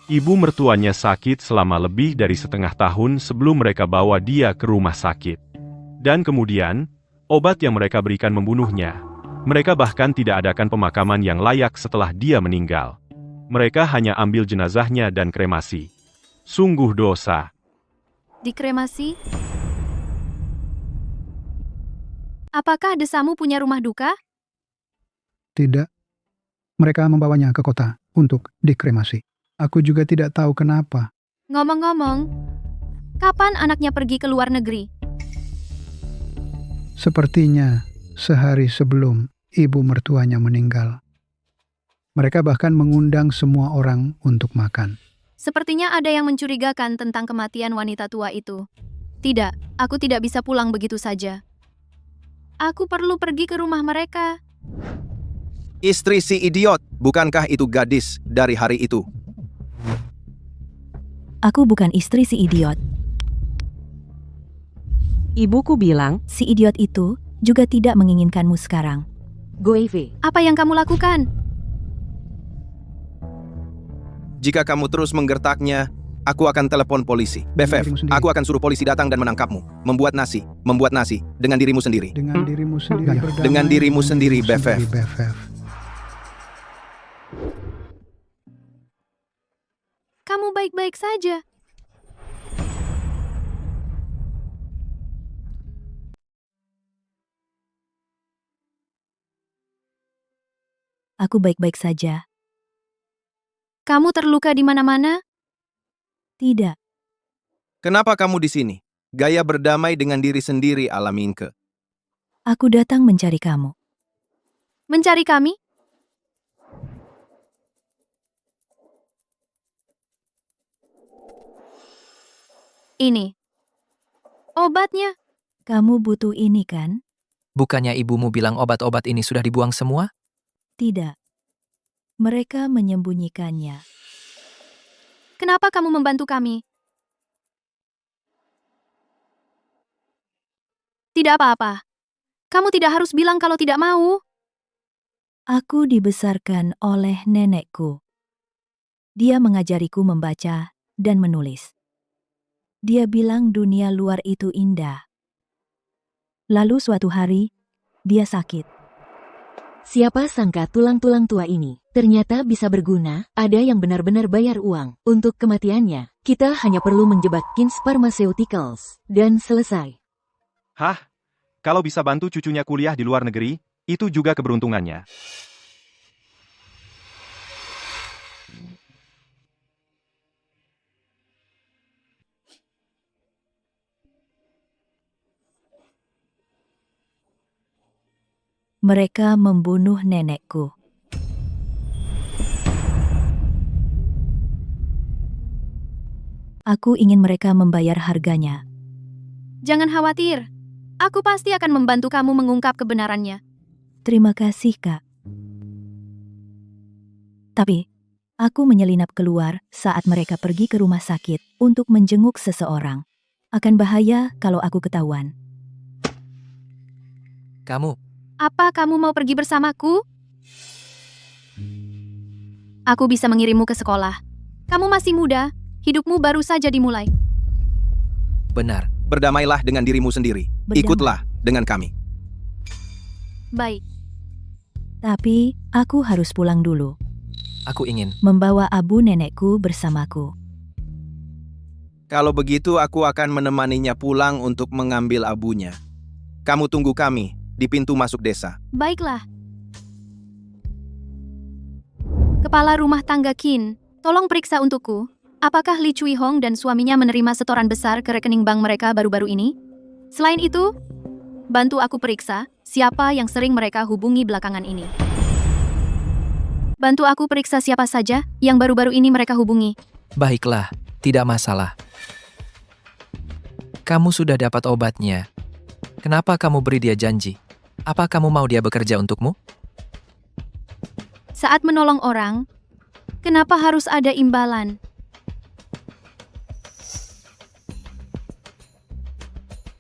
Ibu mertuanya sakit selama lebih dari setengah tahun sebelum mereka bawa dia ke rumah sakit. Dan kemudian, obat yang mereka berikan membunuhnya. Mereka bahkan tidak adakan pemakaman yang layak setelah dia meninggal. Mereka hanya ambil jenazahnya dan kremasi. Sungguh dosa. Dikremasi? Apakah desamu punya rumah duka? Tidak. Mereka membawanya ke kota untuk dikremasi. Aku juga tidak tahu kenapa. Ngomong-ngomong, kapan anaknya pergi ke luar negeri? Sepertinya sehari sebelum ibu mertuanya meninggal. Mereka bahkan mengundang semua orang untuk makan. Sepertinya ada yang mencurigakan tentang kematian wanita tua itu. Tidak, aku tidak bisa pulang begitu saja. Aku perlu pergi ke rumah mereka. Istri si idiot, bukankah itu gadis dari hari itu? Aku bukan istri si idiot. Ibuku bilang, Si idiot itu juga tidak menginginkanmu sekarang. Goeve. Apa yang kamu lakukan? Jika kamu terus menggertaknya, aku akan telepon polisi. BFF, aku akan suruh polisi datang dan menangkapmu. Membuat nasi dengan dirimu sendiri. Dengan dirimu sendiri. Dengan dirimu sendiri, BFF. Kamu baik-baik saja. Aku baik-baik saja. Kamu terluka di mana-mana? Tidak. Kenapa kamu di sini? Gaya berdamai dengan diri sendiri ala Minke. Aku datang mencari kamu. Mencari kami? Ini. Obatnya. Kamu butuh ini kan? Bukannya ibumu bilang obat-obat ini sudah dibuang semua? Tidak. Mereka menyembunyikannya. Kenapa kamu membantu kami? Tidak apa-apa. Kamu tidak harus bilang kalau tidak mau. Aku dibesarkan oleh nenekku. Dia mengajariku membaca dan menulis. Dia bilang dunia luar itu indah. Lalu suatu hari, dia sakit. Siapa sangka tulang-tulang tua ini ternyata bisa berguna, ada yang benar-benar bayar uang untuk kematiannya. Kita hanya perlu menjebak Kins Pharmaceuticals dan selesai. Hah? Kalau bisa bantu cucunya kuliah di luar negeri, itu juga keberuntungannya. Mereka membunuh nenekku. Aku ingin mereka membayar harganya. Jangan khawatir. Aku pasti akan membantu kamu mengungkap kebenarannya. Terima kasih, Kak. Tapi, aku menyelinap keluar saat mereka pergi ke rumah sakit untuk menjenguk seseorang. Akan bahaya kalau aku ketahuan. Kamu, Apa kamu mau pergi bersamaku? Aku bisa mengirimmu ke sekolah. Kamu masih muda, hidupmu baru saja dimulai. benar. Berdamailah dengan dirimu sendiri. Berdamai. Ikutlah dengan kami. Baik. Tapi, aku harus pulang dulu. Aku ingin. Membawa abu nenekku bersamaku. Kalau begitu, aku akan menemaninya pulang untuk mengambil abunya. Kamu tunggu kami di pintu masuk desa. Baiklah. Kepala rumah tangga Qin, tolong periksa untukku. Apakah Li Cui Hong dan suaminya menerima setoran besar ke rekening bank mereka baru-baru ini? Selain itu, bantu aku periksa siapa yang sering mereka hubungi belakangan ini. Bantu aku periksa siapa saja yang baru-baru ini mereka hubungi. Baiklah, tidak masalah. Kamu sudah dapat obatnya. Kenapa kamu beri dia janji? Apa kamu mau dia bekerja untukmu? Saat menolong orang, kenapa harus ada imbalan?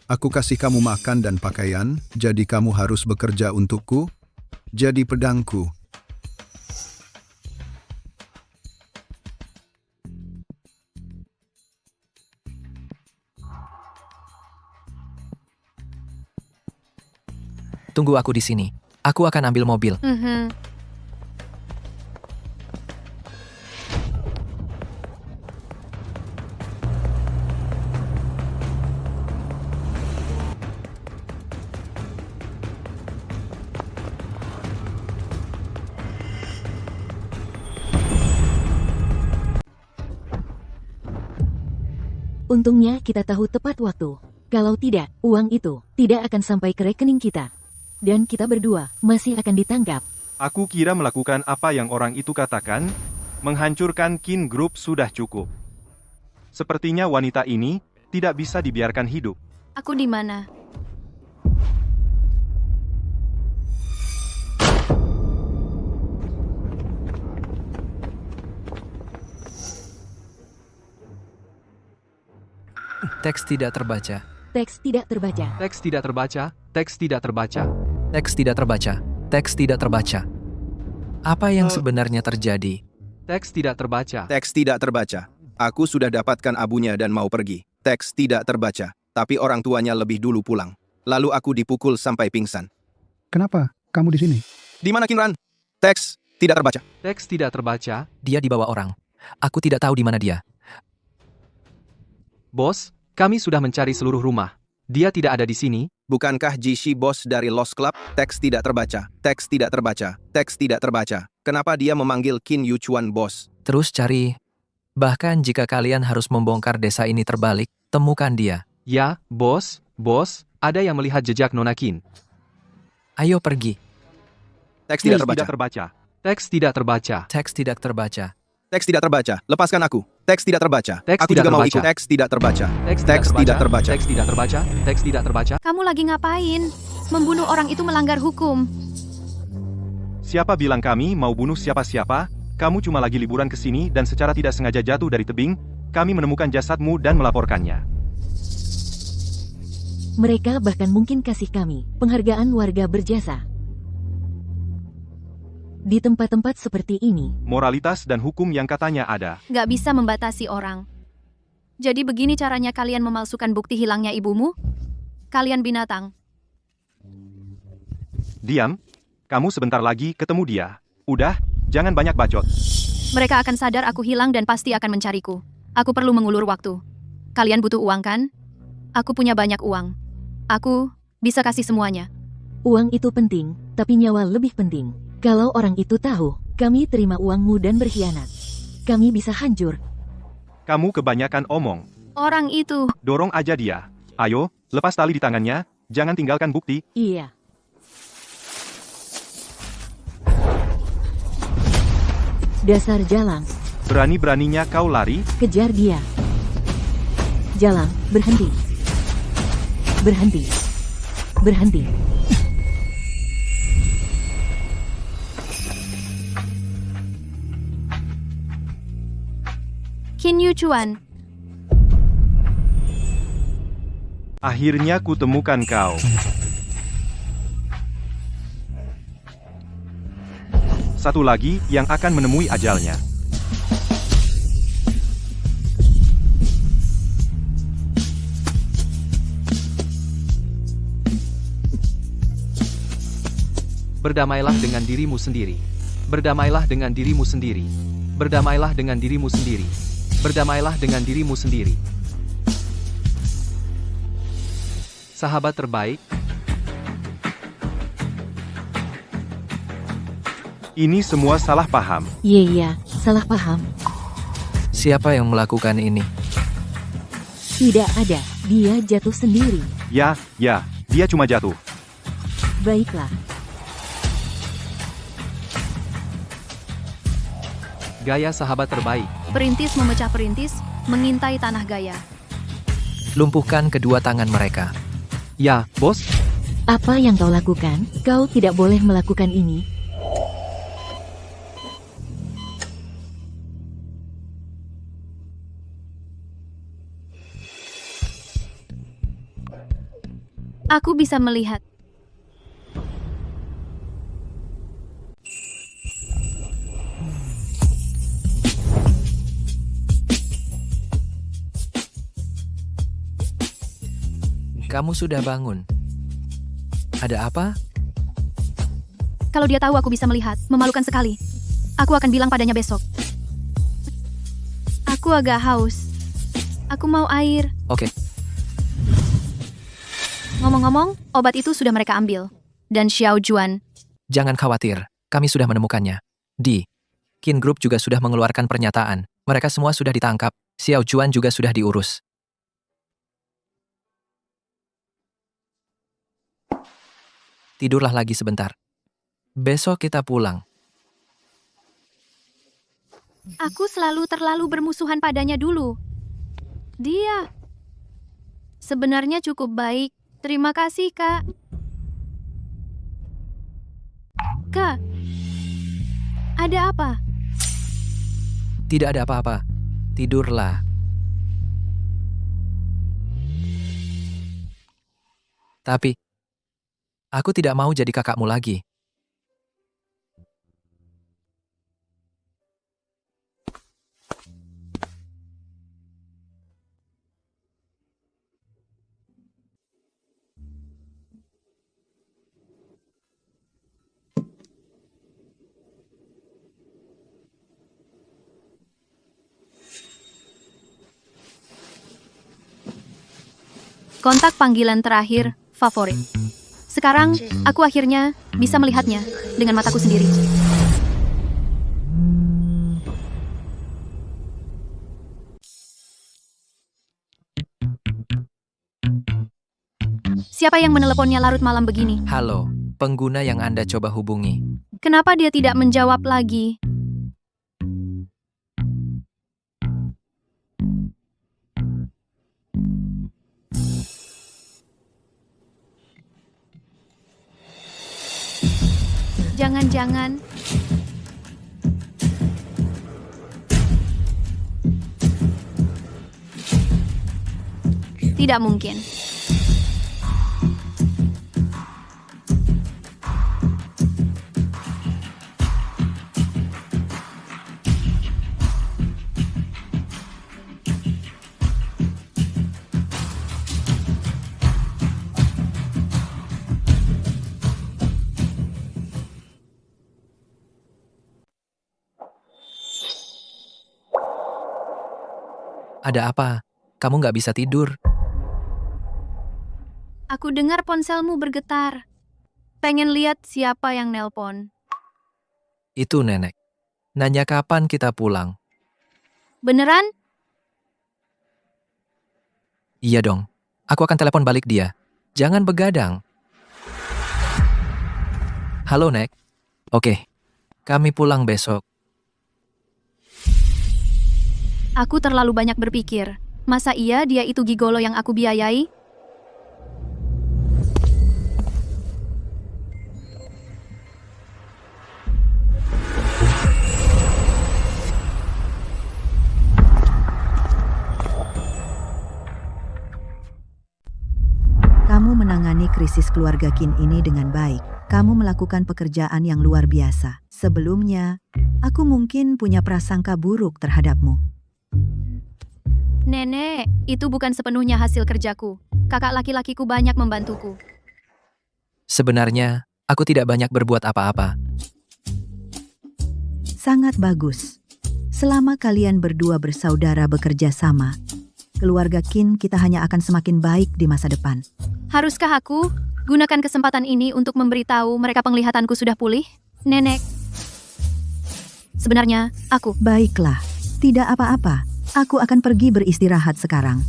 Aku kasih kamu makan dan pakaian, jadi kamu harus bekerja untukku. Jadi pedangku. Tunggu aku di sini. Aku akan ambil mobil. Untungnya kita tahu tepat waktu. Kalau tidak, uang itu tidak akan sampai ke rekening kita. Dan kita berdua masih akan ditangkap. Aku kira melakukan apa yang orang itu katakan, menghancurkan Kin Group sudah cukup. Sepertinya wanita ini tidak bisa dibiarkan hidup. Aku di mana? Teks tidak terbaca. Teks tidak terbaca. Teks tidak terbaca. Teks tidak terbaca. Teks tidak terbaca. Teks tidak terbaca. Apa yang sebenarnya terjadi? Teks tidak terbaca. Teks tidak terbaca. Aku sudah dapatkan abunya dan mau pergi. Teks tidak terbaca. Tapi orang tuanya lebih dulu pulang. Lalu aku dipukul sampai pingsan. Kenapa kamu di sini? Di mana Kinran? Teks tidak terbaca. Teks tidak terbaca. Dia dibawa orang. Aku tidak tahu di mana dia. Bos, kami sudah mencari seluruh rumah. Dia tidak ada di sini. Bukankah Jishi bos dari Lost Club? Teks tidak terbaca. Teks tidak terbaca. Teks tidak terbaca. Kenapa dia memanggil Qin Yuchuan bos? Terus cari. Bahkan jika kalian harus membongkar desa ini terbalik, temukan dia. Ya, bos, ada yang melihat jejak Nona Qin. Ayo pergi. Teks tidak terbaca. Teks tidak terbaca. Teks tidak terbaca. Teks tidak terbaca. Lepaskan aku. Teks tidak terbaca. Teks aku tidak juga mau terbaca. ikut. Teks tidak terbaca. Teks tidak terbaca. Teks tidak terbaca. Teks tidak terbaca. Kamu lagi ngapain? Membunuh orang itu melanggar hukum. Siapa bilang kami mau bunuh siapa-siapa? Kamu cuma lagi liburan ke sini dan secara tidak sengaja jatuh dari tebing. Kami menemukan jasadmu dan melaporkannya. Mereka bahkan mungkin kasih kami penghargaan warga berjasa. Di tempat-tempat seperti ini, Moralitas dan hukum yang katanya ada. Gak bisa membatasi orang. Jadi begini caranya kalian memalsukan bukti hilangnya ibumu? Kalian binatang. Diam. Kamu sebentar lagi ketemu dia. Udah, jangan banyak bacot. Mereka akan sadar aku hilang dan pasti akan mencariku. Aku perlu mengulur waktu. Kalian butuh uang kan? Aku punya banyak uang. Aku bisa kasih semuanya. uang itu penting, tapi nyawa lebih penting. Kalau orang itu tahu, kami terima uangmu dan berkhianat. Kami bisa hancur. Kamu kebanyakan omong. Orang itu. Dorong aja dia. Ayo, lepas tali di tangannya, jangan tinggalkan bukti. Iya. Dasar Jalang. Berani-beraninya kau lari? Kejar dia. Jalang, berhenti. Berhenti. Berhenti. Qin Yuchuan. Akhirnya kutemukan kau. Satu lagi yang akan menemui ajalnya. Berdamailah dengan dirimu sendiri. Berdamailah dengan dirimu sendiri. Berdamailah dengan dirimu sendiri. Berdamailah dengan dirimu sendiri. Sahabat terbaik, ini semua salah paham. Iya, salah paham. Siapa yang melakukan ini? Tidak ada, dia jatuh sendiri. Ya, dia cuma jatuh. Baiklah. Gaya sahabat terbaik. Perintis memecah perintis, mengintai tanah Gaya. Lumpuhkan kedua tangan mereka. Ya, bos. Apa yang kau lakukan? Kau tidak boleh melakukan ini. Aku bisa melihat. Kamu sudah bangun. Ada apa? Kalau dia tahu aku bisa melihat, memalukan sekali. Aku akan bilang padanya besok. Aku agak haus. Aku mau air. Oke. Ngomong-ngomong, obat itu sudah mereka ambil. Dan Xiao Juan. Jangan khawatir, kami sudah menemukannya. Di Kin Group juga sudah mengeluarkan pernyataan. Mereka semua sudah ditangkap. Xiao Juan juga sudah diurus. Tidurlah lagi sebentar. Besok kita pulang. Aku terlalu bermusuhan padanya dulu. Dia sebenarnya cukup baik. Terima kasih, Kak. Kak, ada apa? Tidak ada apa-apa. Tidurlah. Tapi, aku tidak mau jadi kakakmu lagi. Kontak panggilan terakhir, favorit. Sekarang, aku akhirnya bisa melihatnya dengan mataku sendiri. Siapa yang meneleponnya larut malam begini? Halo, pengguna yang Anda coba hubungi. Kenapa dia tidak menjawab lagi? Jangan-jangan tidak mungkin. Ada apa? Kamu nggak bisa tidur? Aku dengar ponselmu bergetar. Pengen lihat siapa yang nelpon. Itu nenek. Nanya kapan kita pulang. Beneran? Iya dong. Aku akan telepon balik dia. Jangan begadang. Halo, Nek. Oke. Kami pulang besok. Aku terlalu banyak berpikir. Masa iya dia itu gigolo yang aku biayai? Kamu menangani krisis keluarga Qin ini dengan baik. Kamu melakukan pekerjaan yang luar biasa. Sebelumnya, aku mungkin punya prasangka buruk terhadapmu. Nenek, itu bukan sepenuhnya hasil kerjaku. Kakak laki-lakiku banyak membantuku. Sebenarnya, aku tidak banyak berbuat apa-apa. Sangat bagus. Selama kalian berdua bersaudara bekerja sama, keluarga Qin kita hanya akan semakin baik di masa depan. Haruskah aku gunakan kesempatan ini untuk memberitahu mereka penglihatanku sudah pulih? Nenek, sebenarnya aku... Baiklah, tidak apa-apa. Aku akan pergi beristirahat sekarang.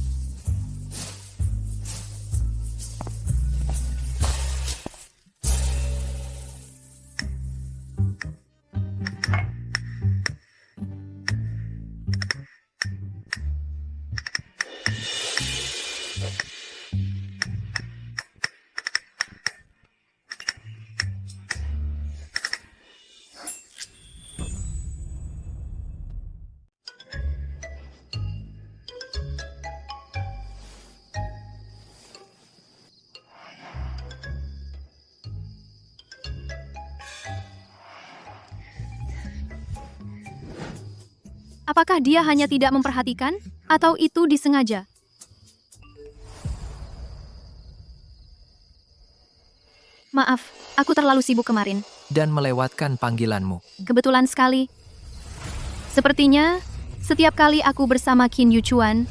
Apakah dia hanya tidak memperhatikan, atau itu disengaja? Maaf, aku terlalu sibuk kemarin. Dan melewatkan panggilanmu. Kebetulan sekali. Sepertinya, setiap kali aku bersama Qin Yuchuan,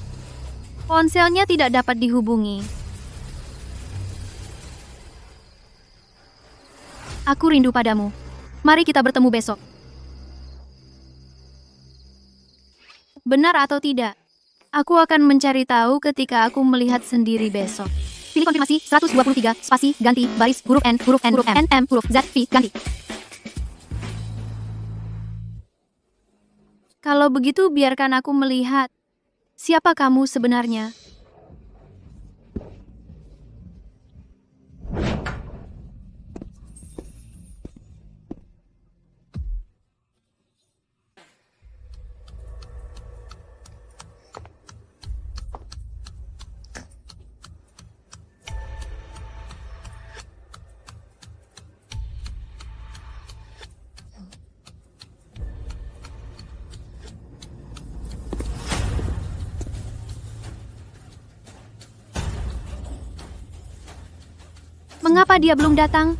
ponselnya tidak dapat dihubungi. Aku rindu padamu. Mari kita bertemu besok. Benar atau tidak? Aku akan mencari tahu ketika aku melihat sendiri besok. Pilih konfirmasi 123, spasi, ganti, baris, huruf N, huruf N, huruf M, huruf Z, V, ganti. Kalau begitu biarkan aku melihat siapa kamu sebenarnya. Mengapa dia belum datang?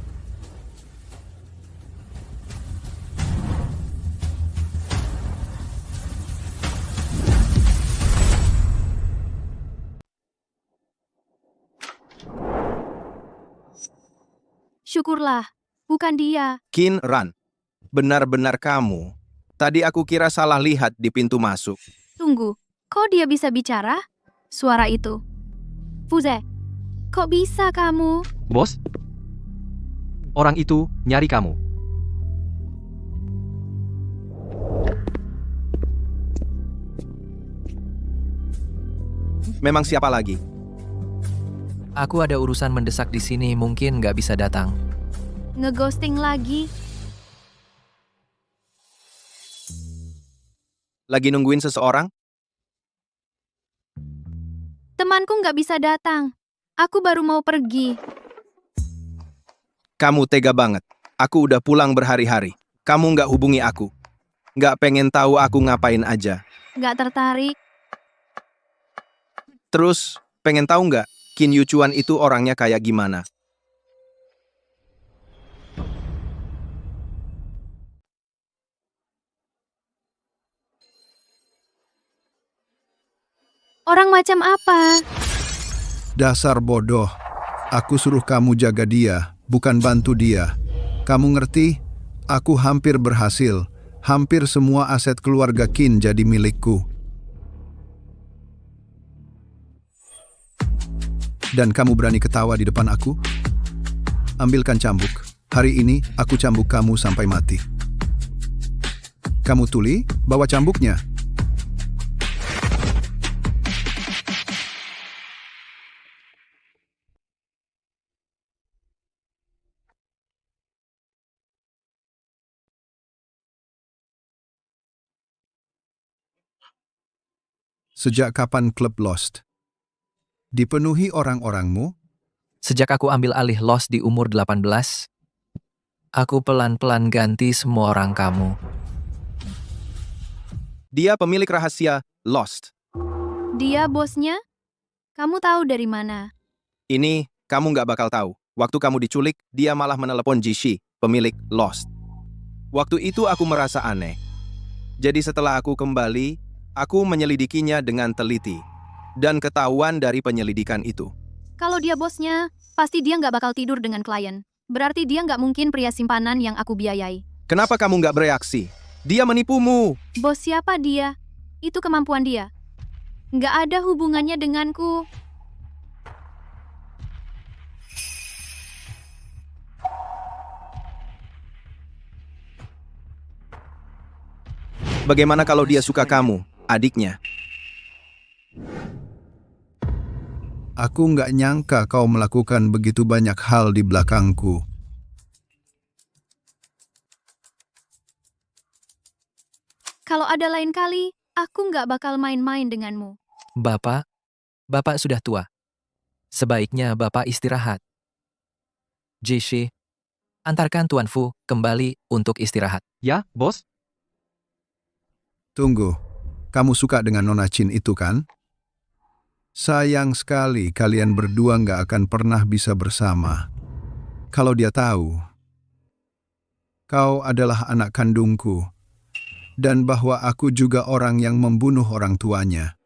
Syukurlah, bukan dia. Qin Ran, benar-benar kamu. Tadi aku kira salah lihat di pintu masuk. Tunggu, kok dia bisa bicara? Suara itu. Fuze, kok bisa kamu? Bos? Orang itu nyari kamu. Memang siapa lagi? Aku ada urusan mendesak di sini, mungkin nggak bisa datang. Ngeghosting lagi? Lagi nungguin seseorang? Temanku nggak bisa datang. Aku baru mau pergi. Kamu tega banget. Aku udah pulang berhari-hari. Kamu nggak hubungi aku. Nggak pengen tahu aku ngapain aja. Nggak tertarik. Terus, pengen tahu nggak, Qin Yuchuan itu orangnya kayak gimana? Orang macam apa? Dasar bodoh. Aku suruh kamu jaga dia, bukan bantu dia. Kamu ngerti? Aku hampir berhasil. Hampir semua aset keluarga Qin jadi milikku. Dan kamu berani ketawa di depan aku? Ambilkan cambuk. Hari ini aku cambuk kamu sampai mati. Kamu tuli, bawa cambuknya. Sejak kapan klub Lost dipenuhi orang-orangmu? Sejak aku ambil alih Lost di umur 18, aku pelan-pelan ganti semua orang kamu. Dia pemilik rahasia Lost. Dia bosnya? Kamu tahu dari mana? Ini, kamu nggak bakal tahu. Waktu kamu diculik, dia malah menelepon Jishi, pemilik Lost. Waktu itu aku merasa aneh. Jadi setelah aku kembali, aku menyelidikinya dengan teliti. Dan ketahuan dari penyelidikan itu. Kalau dia bosnya, pasti dia nggak bakal tidur dengan klien. Berarti dia nggak mungkin pria simpanan yang aku biayai. Kenapa kamu nggak bereaksi? Dia menipumu. Bos siapa dia? Itu kemampuan dia. Nggak ada hubungannya denganku. Bagaimana kalau dia suka kamu, adiknya? Aku nggak nyangka kau melakukan begitu banyak hal di belakangku. Kalau ada lain kali, aku nggak bakal main-main denganmu. Bapak sudah tua. Sebaiknya Bapak istirahat. Jishi, antarkan Tuan Fu kembali untuk istirahat. Ya, bos? Tunggu, kamu suka dengan Nona Chin itu kan? Sayang sekali kalian berdua nggak akan pernah bisa bersama. Kalau dia tahu, kau adalah anak kandungku, dan bahwa aku juga orang yang membunuh orang tuanya.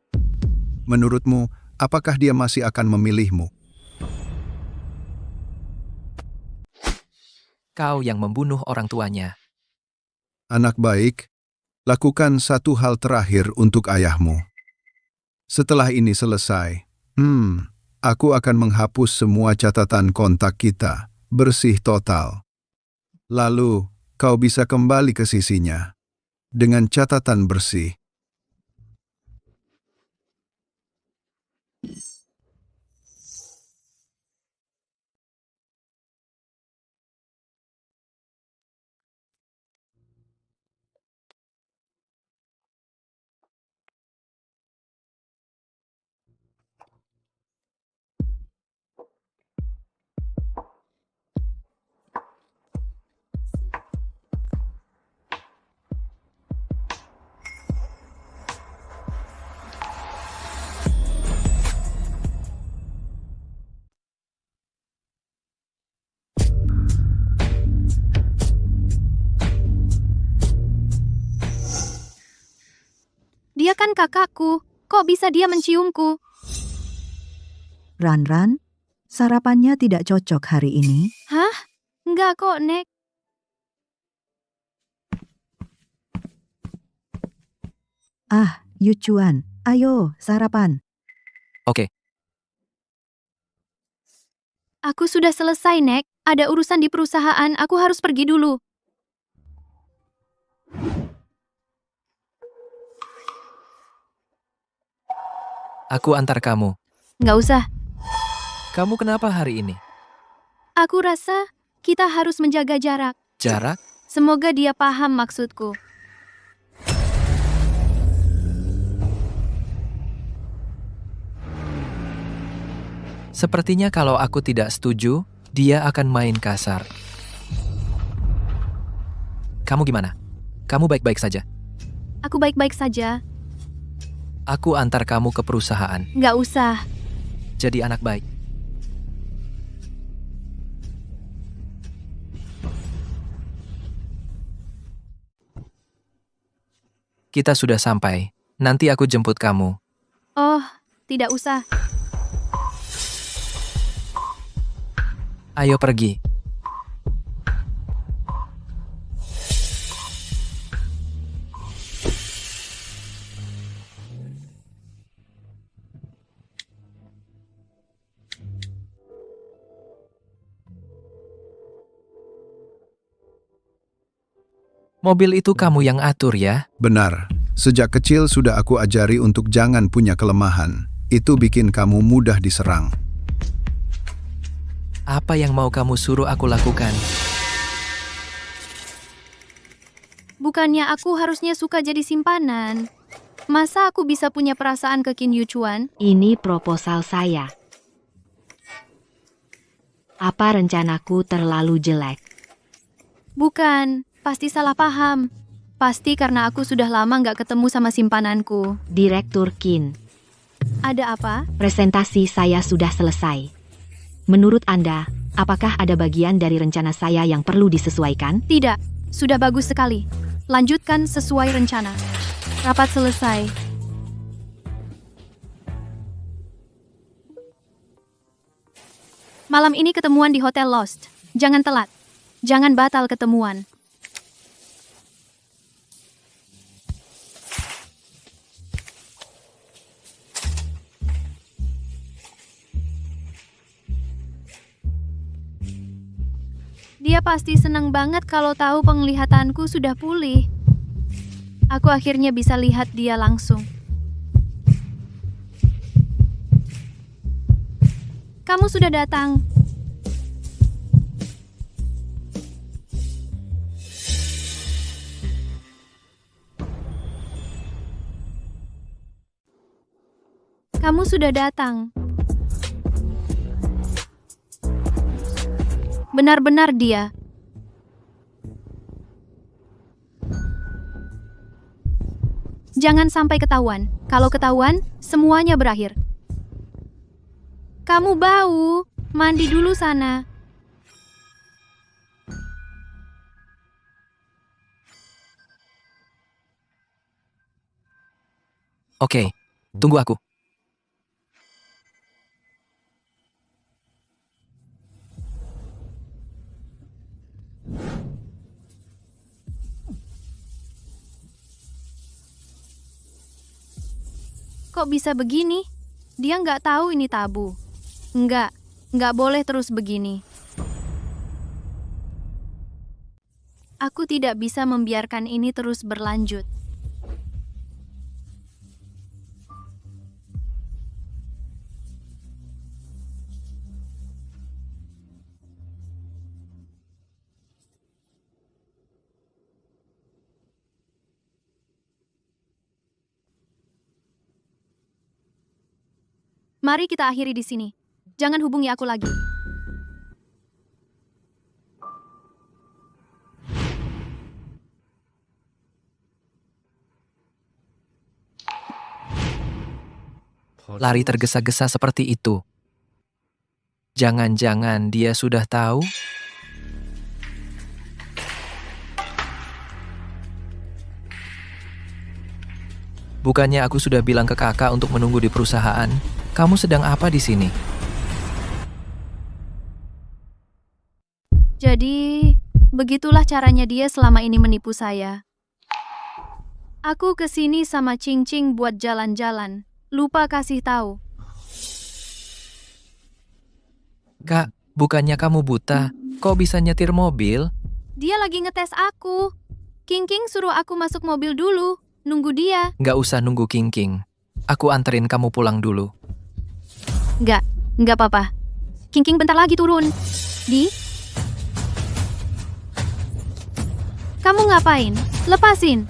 Menurutmu, apakah dia masih akan memilihmu? Kau yang membunuh orang tuanya. Anak baik, lakukan satu hal terakhir untuk ayahmu. Setelah ini selesai, aku akan menghapus semua catatan kontak kita, bersih total. Lalu, kau bisa kembali ke sisinya, dengan catatan bersih. Dia kan kakakku. Kok bisa dia menciumku? Ran, sarapannya tidak cocok hari ini. Hah? Enggak kok, Nek. Ah, Yuchuan, ayo sarapan. Oke, Aku sudah selesai, Nek. Ada urusan di perusahaan, aku harus pergi dulu. aku antar kamu. Nggak usah. Kamu kenapa hari ini? Aku rasa kita harus menjaga jarak. Jarak? Semoga dia paham maksudku. Sepertinya kalau aku tidak setuju, dia akan main kasar. Kamu gimana? Kamu baik-baik saja? Aku baik-baik saja. Aku antar kamu ke perusahaan. Nggak usah. Jadi anak baik. Kita sudah sampai. Nanti aku jemput kamu. Oh, tidak usah. Ayo pergi. Mobil itu kamu yang atur ya? Benar, sejak kecil sudah aku ajari untuk jangan punya kelemahan. Itu bikin kamu mudah diserang. Apa yang mau kamu suruh aku lakukan? Bukannya aku harusnya suka jadi simpanan. Masa aku bisa punya perasaan ke Qin Yuchuan? Ini proposal saya. Apa rencanaku terlalu jelek? Bukan, pasti salah paham. Pasti karena aku sudah lama nggak ketemu sama simpananku. Direktur Qin, Ada apa? presentasi saya sudah selesai. Menurut Anda, apakah ada bagian dari rencana saya yang perlu disesuaikan? Tidak, sudah bagus sekali. Lanjutkan sesuai rencana. Rapat selesai. Malam ini ketemuan di Hotel Lost. Jangan telat. Jangan batal ketemuan. Dia pasti senang banget kalau tahu penglihatanku sudah pulih. Aku akhirnya bisa lihat dia langsung. Kamu sudah datang. Kamu sudah datang. Benar-benar dia. Jangan sampai ketahuan. Kalau ketahuan, semuanya berakhir. Kamu bau. Mandi dulu sana. Oke, tunggu aku. Kok bisa begini? Dia nggak tahu ini tabu. Nggak boleh terus begini. Aku tidak bisa membiarkan ini terus berlanjut. Mari kita akhiri di sini. Jangan hubungi aku lagi. Lari tergesa-gesa seperti itu. Jangan-jangan dia sudah tahu? Bukannya aku sudah bilang ke kakak untuk menunggu di perusahaan? Kamu sedang apa di sini? Jadi, begitulah caranya dia selama ini menipu saya. Aku kesini sama Cing Cing buat jalan-jalan. Lupa kasih tahu. Kak, bukannya kamu buta? Kok bisa nyetir mobil? Dia lagi ngetes aku. King King suruh aku masuk mobil dulu. Nunggu dia. Nggak usah nunggu King King. Aku anterin kamu pulang dulu. Nggak apa-apa. King King bentar lagi turun. Kamu ngapain? Lepasin.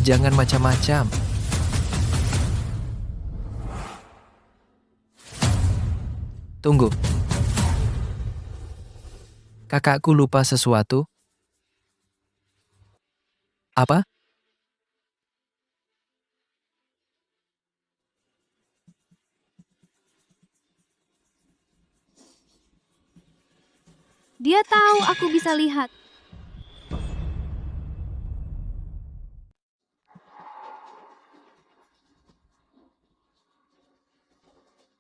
Jangan macam-macam. Tunggu. Kakakku lupa sesuatu. Apa? Dia tahu aku bisa lihat.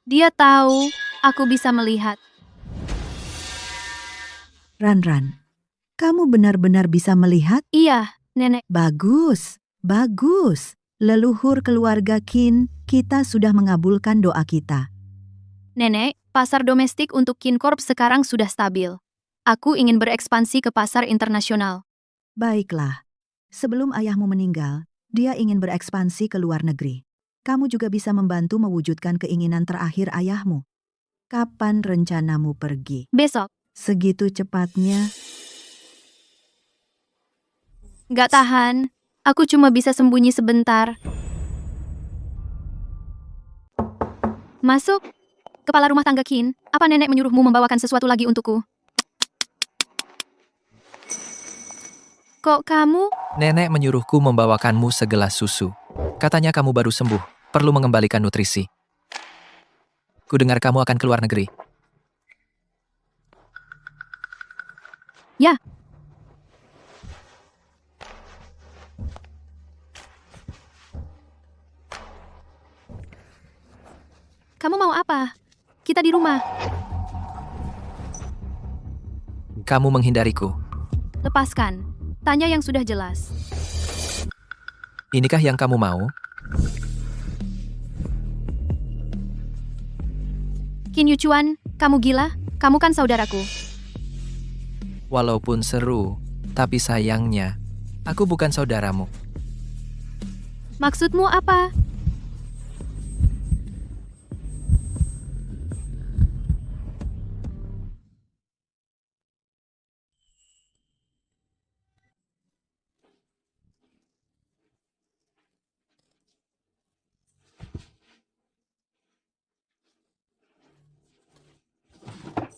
Dia tahu aku bisa melihat. Ran, kamu benar-benar bisa melihat? Iya, Nenek. Bagus. Leluhur keluarga Qin, kita sudah mengabulkan doa kita. Nenek, pasar domestik untuk Qin Corp sekarang sudah stabil. Aku ingin berekspansi ke pasar internasional. Baiklah. Sebelum ayahmu meninggal, dia ingin berekspansi ke luar negeri. Kamu juga bisa membantu mewujudkan keinginan terakhir ayahmu. Kapan rencanamu pergi? Besok. Segitu cepatnya? Gak tahan. Aku cuma bisa sembunyi sebentar. Masuk. Kepala rumah tangga Qin, apa nenek menyuruhmu membawakan sesuatu lagi untukku? Kok kamu? Nenek menyuruhku membawakanmu segelas susu. Katanya kamu baru sembuh, perlu mengembalikan nutrisi. Kudengar kamu akan keluar negeri. Ya. Kamu mau apa? Kita di rumah. Kamu menghindariku. Lepaskan. Tanya yang sudah jelas. Inikah yang kamu mau? Qin Yuchuan, kamu gila? Kamu kan saudaraku. Walaupun seru, tapi sayangnya, aku bukan saudaramu. Maksudmu apa?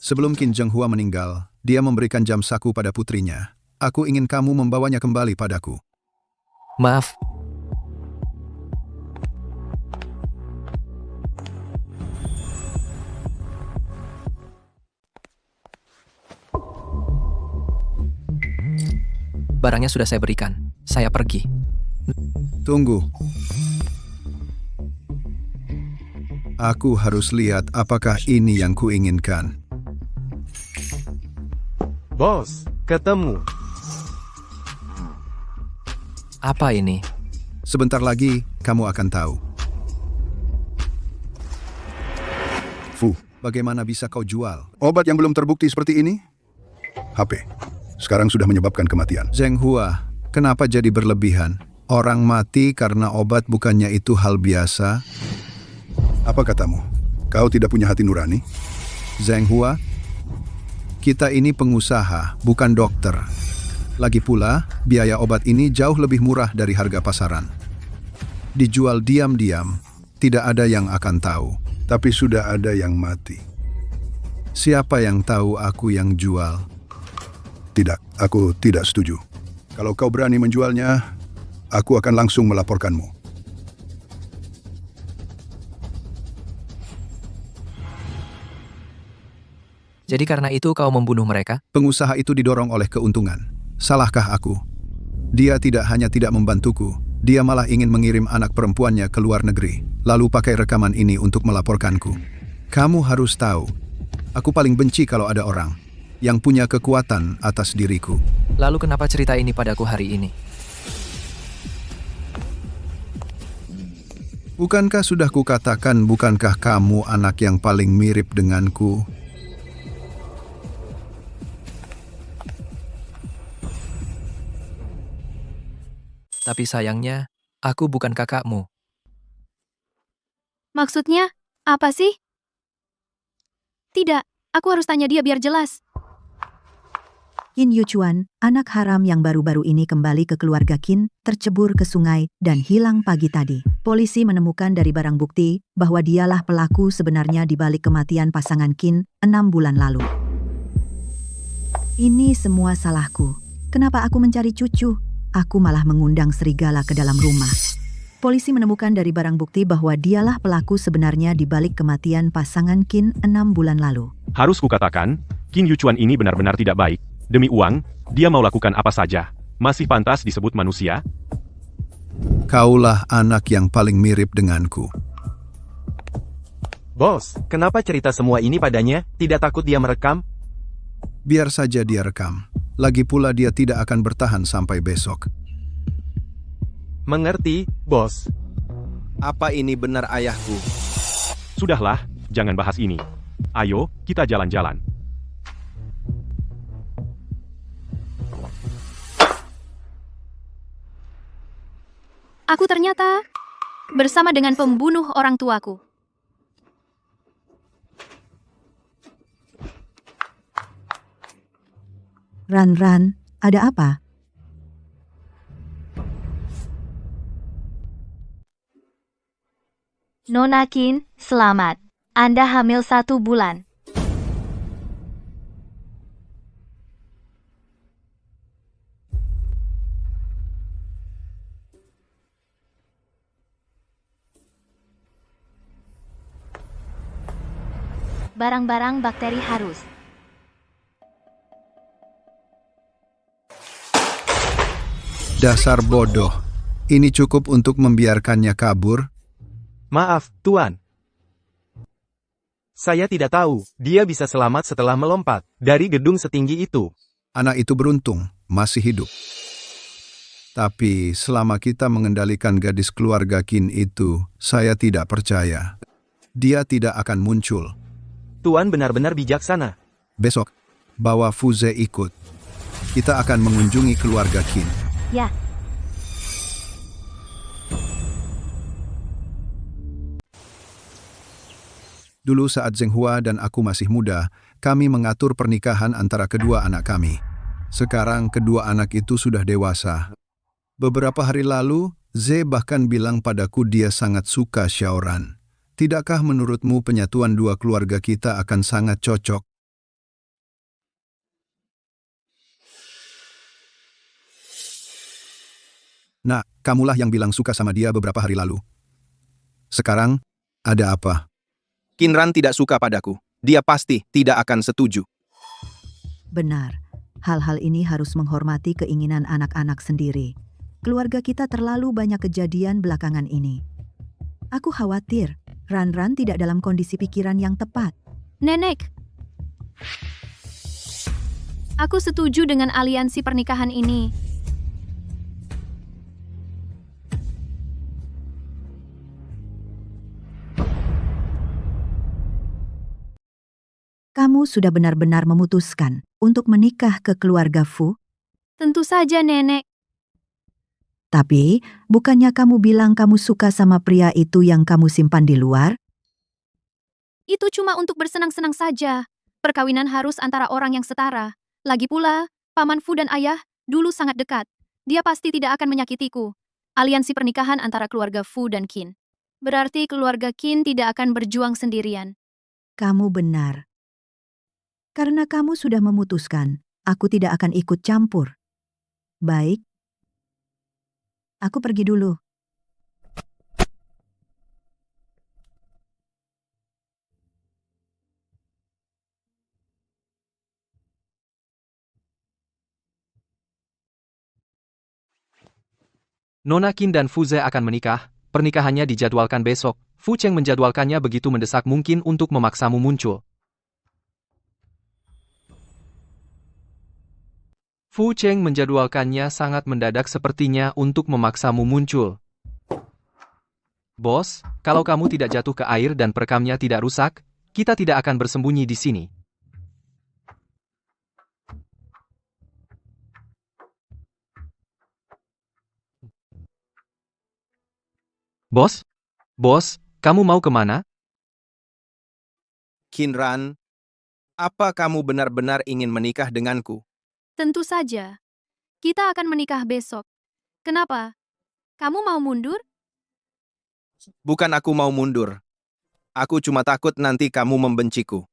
Sebelum Qin Zhenghua meninggal, dia memberikan jam saku pada putrinya. Aku ingin kamu membawanya kembali padaku. Maaf, Barangnya sudah saya berikan. Saya pergi. Tunggu. Aku harus lihat apakah ini yang kuinginkan. Bos, ketemu. Apa ini? Sebentar lagi, kamu akan tahu. Fu, Bagaimana bisa kau jual? obat yang belum terbukti seperti ini? HP. Sekarang sudah menyebabkan kematian. Zheng Hua, kenapa jadi berlebihan? Orang mati karena obat bukannya itu hal biasa? Apa katamu? Kau tidak punya hati nurani? Zheng Hua, kita ini pengusaha, bukan dokter. Lagi pula, biaya obat ini jauh lebih murah dari harga pasaran. Dijual diam-diam, tidak ada yang akan tahu. Tapi sudah ada yang mati. Siapa yang tahu aku yang jual? Tidak, aku tidak setuju. Kalau kau berani menjualnya, aku akan langsung melaporkanmu. Jadi karena itu kau membunuh mereka? Pengusaha itu didorong oleh keuntungan. Salahkah aku? Dia tidak hanya tidak membantuku, dia malah ingin mengirim anak perempuannya ke luar negeri, lalu pakai rekaman ini untuk melaporkanku. Kamu harus tahu, aku paling benci kalau ada orang yang punya kekuatan atas diriku. Lalu kenapa cerita ini padaku hari ini? Bukankah sudah kukatakan, bukankah kamu anak yang paling mirip denganku? Tapi sayangnya, aku bukan kakakmu. Maksudnya, apa sih? Tidak, aku harus tanya dia biar jelas. Qin Yuchuan, anak haram yang baru-baru ini kembali ke keluarga Qin, tercebur ke sungai dan hilang pagi tadi. Polisi menemukan dari barang bukti bahwa dialah pelaku sebenarnya di balik kematian pasangan Qin 6 bulan lalu. Ini semua salahku. Kenapa aku mencari cucu? Aku malah mengundang serigala ke dalam rumah. Polisi menemukan dari barang bukti bahwa dialah pelaku sebenarnya di balik kematian pasangan Qin 6 bulan lalu. Harus kukatakan, Qin Yuchuan ini benar-benar tidak baik. Demi uang, dia mau lakukan apa saja. Masih pantas disebut manusia? Kaulah anak yang paling mirip denganku. Bos, kenapa cerita semua ini padanya? Tidak takut dia merekam? Biar saja dia rekam. Lagi pula dia tidak akan bertahan sampai besok. Mengerti, bos. Apa ini benar ayahku? Sudahlah, jangan bahas ini. Ayo, kita jalan-jalan. Aku ternyata bersama dengan pembunuh orang tuaku. Ran, ada apa? Nona Qin, selamat. Anda hamil 1 bulan. Barang-barang bakteri harus. Dasar bodoh. Ini cukup untuk membiarkannya kabur? Maaf, Tuan. Saya tidak tahu, dia bisa selamat setelah melompat dari gedung setinggi itu. Anak itu beruntung, masih hidup. Tapi selama kita mengendalikan gadis keluarga Qin itu, saya tidak percaya. Dia tidak akan muncul. Tuan benar-benar bijaksana. Besok, bawa Fuze ikut. Kita akan mengunjungi keluarga Qin. Ya. Dulu saat Zheng Hua dan aku masih muda, kami mengatur pernikahan antara kedua anak kami. Sekarang kedua anak itu sudah dewasa. Beberapa hari lalu, Ze bahkan bilang padaku dia sangat suka Xiaoran. Tidakkah menurutmu penyatuan dua keluarga kita akan sangat cocok? Nah, kamulah yang bilang suka sama dia beberapa hari lalu. Sekarang, ada apa? Qin Ran tidak suka padaku. Dia pasti tidak akan setuju. Benar. Hal-hal ini harus menghormati keinginan anak-anak sendiri. Keluarga kita terlalu banyak kejadian belakangan ini. Aku khawatir Ran-Ran tidak dalam kondisi pikiran yang tepat. Nenek, aku setuju dengan aliansi pernikahan ini. Kamu sudah benar-benar memutuskan untuk menikah ke keluarga Fu? Tentu saja, Nenek. Tapi, bukannya kamu bilang kamu suka sama pria itu yang kamu simpan di luar? Itu cuma untuk bersenang-senang saja. Perkawinan harus antara orang yang setara. Lagi pula, Paman Fu dan ayah dulu sangat dekat. Dia pasti tidak akan menyakitiku. Aliansi pernikahan antara keluarga Fu dan Qin. Berarti keluarga Qin tidak akan berjuang sendirian. Kamu benar. Karena kamu sudah memutuskan, aku tidak akan ikut campur. Baik. Aku pergi dulu. Nona Qin dan Fu Ze akan menikah. Pernikahannya dijadwalkan besok. Fu Cheng menjadwalkannya begitu mendesak mungkin untuk memaksamu muncul. Fu Cheng menjadwalkannya sangat mendadak sepertinya untuk memaksamu muncul. Bos, kalau kamu tidak jatuh ke air dan perekamnya tidak rusak, kita tidak akan bersembunyi di sini. Bos? Bos, kamu mau kemana? Qin Ran, apa kamu benar-benar ingin menikah denganku? Tentu saja. Kita akan menikah besok. Kenapa? Kamu mau mundur? Bukan aku mau mundur. Aku cuma takut nanti kamu membenciku.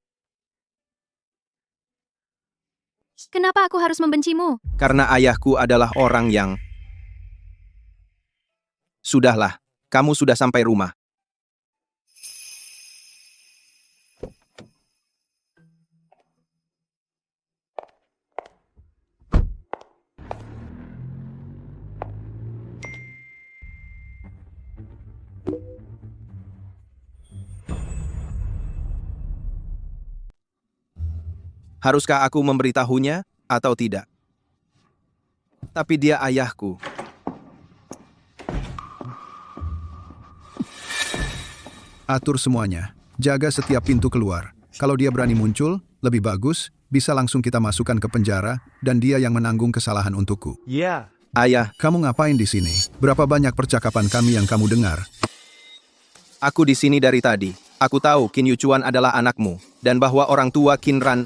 Kenapa aku harus membencimu? Karena ayahku adalah orang yang... Sudahlah, kamu sudah sampai rumah. Haruskah aku memberitahunya atau tidak? Tapi dia ayahku. Atur semuanya. Jaga setiap pintu keluar. Kalau dia berani muncul, lebih bagus, bisa langsung kita masukkan ke penjara, dan dia yang menanggung kesalahan untukku. Ya. Ayah, Kamu ngapain di sini? Berapa banyak percakapan kami yang kamu dengar? aku di sini dari tadi. Aku tahu Qin Yuchuan adalah anakmu, dan bahwa orang tua Qin Ran...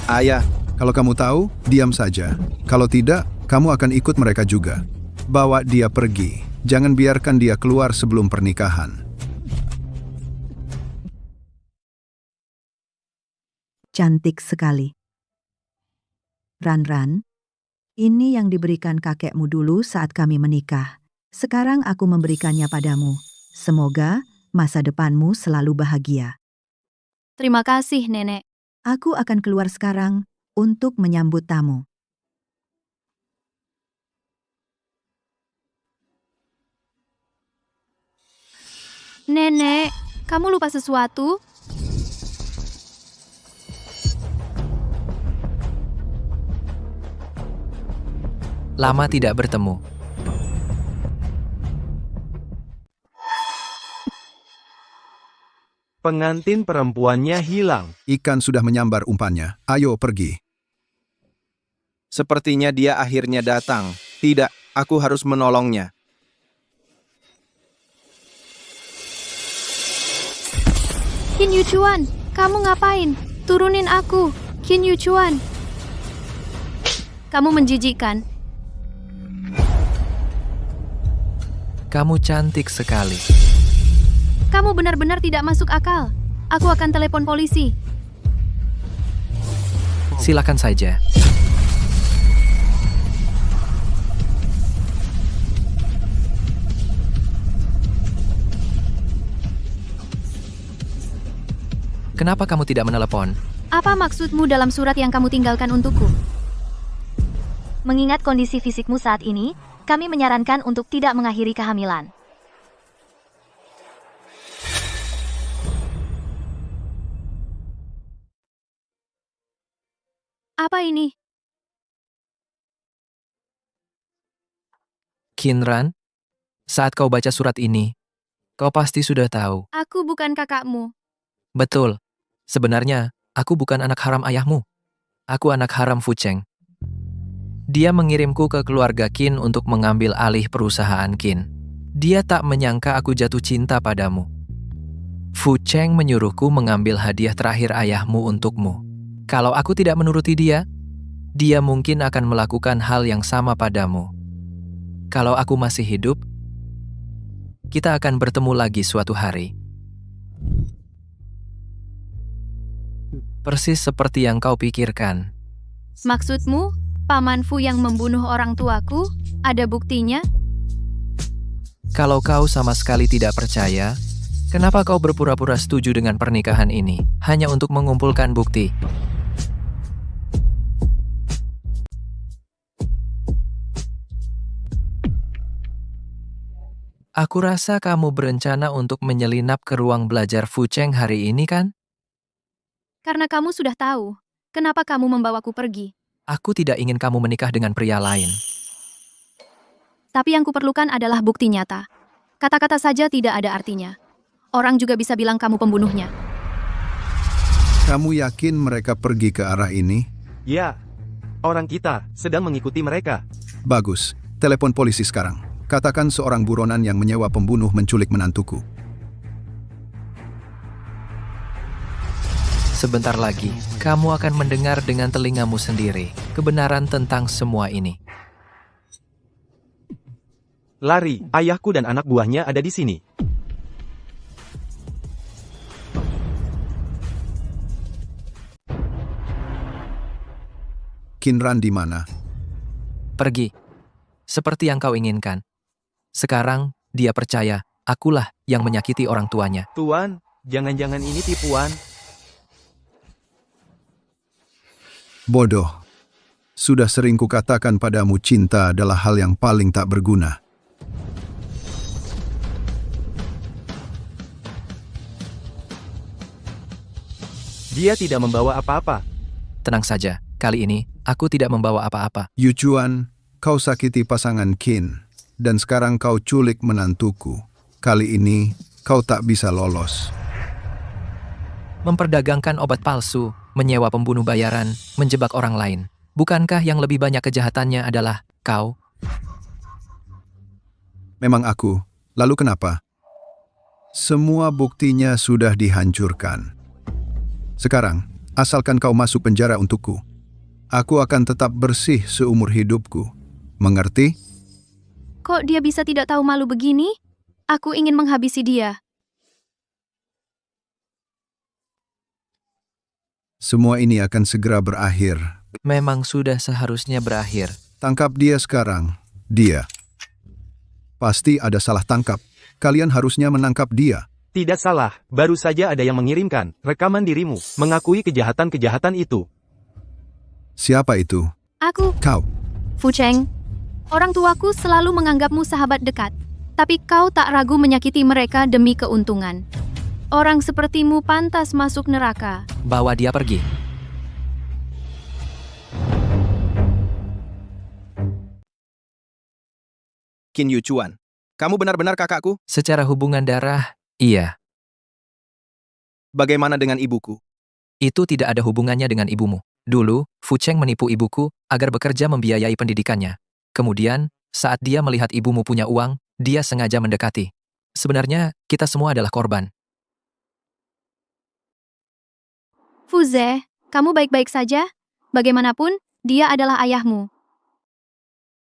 Ayah, Kalau kamu tahu, diam saja. Kalau tidak, kamu akan ikut mereka juga. Bawa dia pergi. Jangan biarkan dia keluar sebelum pernikahan. Cantik sekali. Ran-Ran, ini yang diberikan kakekmu dulu saat kami menikah. Sekarang aku memberikannya padamu. Semoga masa depanmu selalu bahagia. Terima kasih, Nenek. Aku akan keluar sekarang untuk menyambut tamu. Nenek, kamu lupa sesuatu? Lama tidak bertemu. Pengantin perempuannya hilang. Ikan sudah menyambar umpannya. Ayo pergi. sepertinya dia akhirnya datang. Tidak, aku harus menolongnya. Qin Yuchuan, kamu ngapain? Turunin aku, Qin Yuchuan. Kamu menjijikkan. Kamu cantik sekali. Kamu benar-benar tidak masuk akal. Aku akan telepon polisi. Silakan saja. Kenapa kamu tidak menelepon? Apa maksudmu dalam surat yang kamu tinggalkan untukku? Mengingat kondisi fisikmu saat ini, kami menyarankan untuk tidak mengakhiri kehamilan. Apa ini? Kinran, saat kau baca surat ini, kau pasti sudah tahu. Aku bukan kakakmu. Betul. Sebenarnya, aku bukan anak haram ayahmu. Aku anak haram Fu Cheng. Dia mengirimku ke keluarga Qin untuk mengambil alih perusahaan Qin. Dia tak menyangka aku jatuh cinta padamu. Fu Cheng menyuruhku mengambil hadiah terakhir ayahmu untukmu. Kalau aku tidak menuruti dia mungkin akan melakukan hal yang sama padamu. Kalau aku masih hidup, kita akan bertemu lagi suatu hari. Persis seperti yang kau pikirkan. Maksudmu, Paman Fu yang membunuh orang tuaku, ada buktinya? Kalau kau sama sekali tidak percaya, kenapa kau berpura-pura setuju dengan pernikahan ini, hanya untuk mengumpulkan bukti? Aku rasa kamu berencana untuk menyelinap ke ruang belajar Fu Cheng hari ini, kan? Karena kamu sudah tahu, kenapa kamu membawaku pergi. Aku tidak ingin kamu menikah dengan pria lain. Tapi yang kuperlukan adalah bukti nyata. Kata-kata saja tidak ada artinya. Orang juga bisa bilang kamu pembunuhnya. Kamu yakin mereka pergi ke arah ini? Ya, orang kita sedang mengikuti mereka. Bagus, telepon polisi sekarang. Katakan seorang buronan yang menyewa pembunuh menculik menantuku. Sebentar lagi, kamu akan mendengar dengan telingamu sendiri kebenaran tentang semua ini. Lari, ayahku dan anak buahnya ada di sini. Kinran di mana? Pergi. Seperti yang kau inginkan. Sekarang, dia percaya, akulah yang menyakiti orang tuanya. Tuan, jangan-jangan ini tipuan. Bodoh. Sudah sering kukatakan padamu cinta adalah hal yang paling tak berguna. Dia tidak membawa apa-apa. Tenang saja, kali ini, aku tidak membawa apa-apa. Yu Chuan, kau sakiti pasangan Qin. Dan sekarang kau culik menantuku. Kali ini, kau tak bisa lolos. Memperdagangkan obat palsu, menyewa pembunuh bayaran, menjebak orang lain. Bukankah yang lebih banyak kejahatannya adalah kau? Memang aku. Lalu kenapa? Semua buktinya sudah dihancurkan. Sekarang, asalkan kau masuk penjara untukku, aku akan tetap bersih seumur hidupku. Mengerti? Kok dia bisa tidak tahu malu begini? Aku ingin menghabisi dia. Semua ini akan segera berakhir. Memang sudah seharusnya berakhir. Tangkap dia sekarang. Dia. Pasti ada salah tangkap. Kalian harusnya menangkap dia. Tidak salah, baru saja ada yang mengirimkan rekaman dirimu, mengakui kejahatan-kejahatan itu. Siapa itu? Aku. Kau. Fu Cheng. Orang tuaku selalu menganggapmu sahabat dekat, tapi kau tak ragu menyakiti mereka demi keuntungan. Orang sepertimu pantas masuk neraka. Bawa dia pergi. Qin Yu Chuan, kamu benar-benar kakakku? Secara hubungan darah, iya. Bagaimana dengan ibuku? Itu tidak ada hubungannya dengan ibumu. Dulu, Fu Cheng menipu ibuku agar bekerja membiayai pendidikannya. Kemudian, saat dia melihat ibumu punya uang, dia sengaja mendekati. Sebenarnya, kita semua adalah korban. Fu Ze, kamu baik-baik saja? Bagaimanapun, dia adalah ayahmu.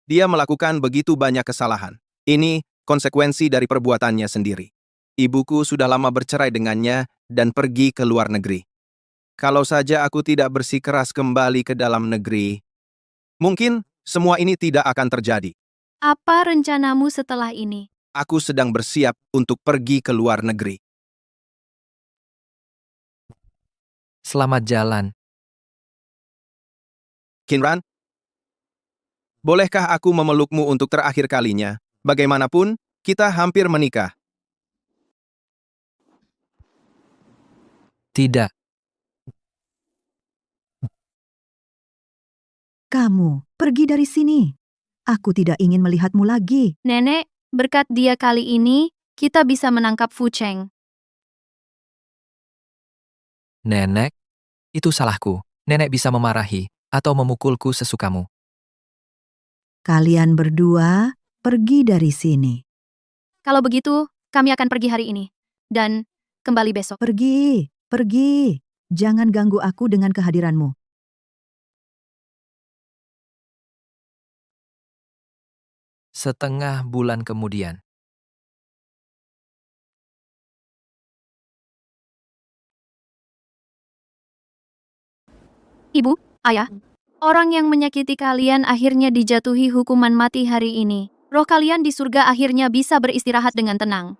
Dia melakukan begitu banyak kesalahan. Ini konsekuensi dari perbuatannya sendiri. Ibuku sudah lama bercerai dengannya dan pergi ke luar negeri. Kalau saja aku tidak bersikeras kembali ke dalam negeri, mungkin semua ini tidak akan terjadi. Apa rencanamu setelah ini? Aku sedang bersiap untuk pergi ke luar negeri. Selamat jalan. Kinran, bolehkah aku memelukmu untuk terakhir kalinya? Bagaimanapun, kita hampir menikah. Tidak. Kamu, pergi dari sini. Aku tidak ingin melihatmu lagi. Nenek, berkat dia kali ini, kita bisa menangkap Fu Cheng. Nenek, itu salahku. Nenek bisa memarahi atau memukulku sesukamu. Kalian berdua, pergi dari sini. Kalau begitu, kami akan pergi hari ini. Dan kembali besok. Pergi, pergi. Jangan ganggu aku dengan kehadiranmu. Setengah bulan kemudian. Ibu, ayah, orang yang menyakiti kalian akhirnya dijatuhi hukuman mati hari ini. Roh kalian di surga akhirnya bisa beristirahat dengan tenang.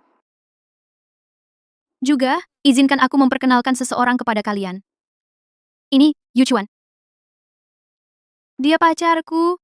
Juga, izinkan aku memperkenalkan seseorang kepada kalian. Ini, Yuchuan. Dia pacarku,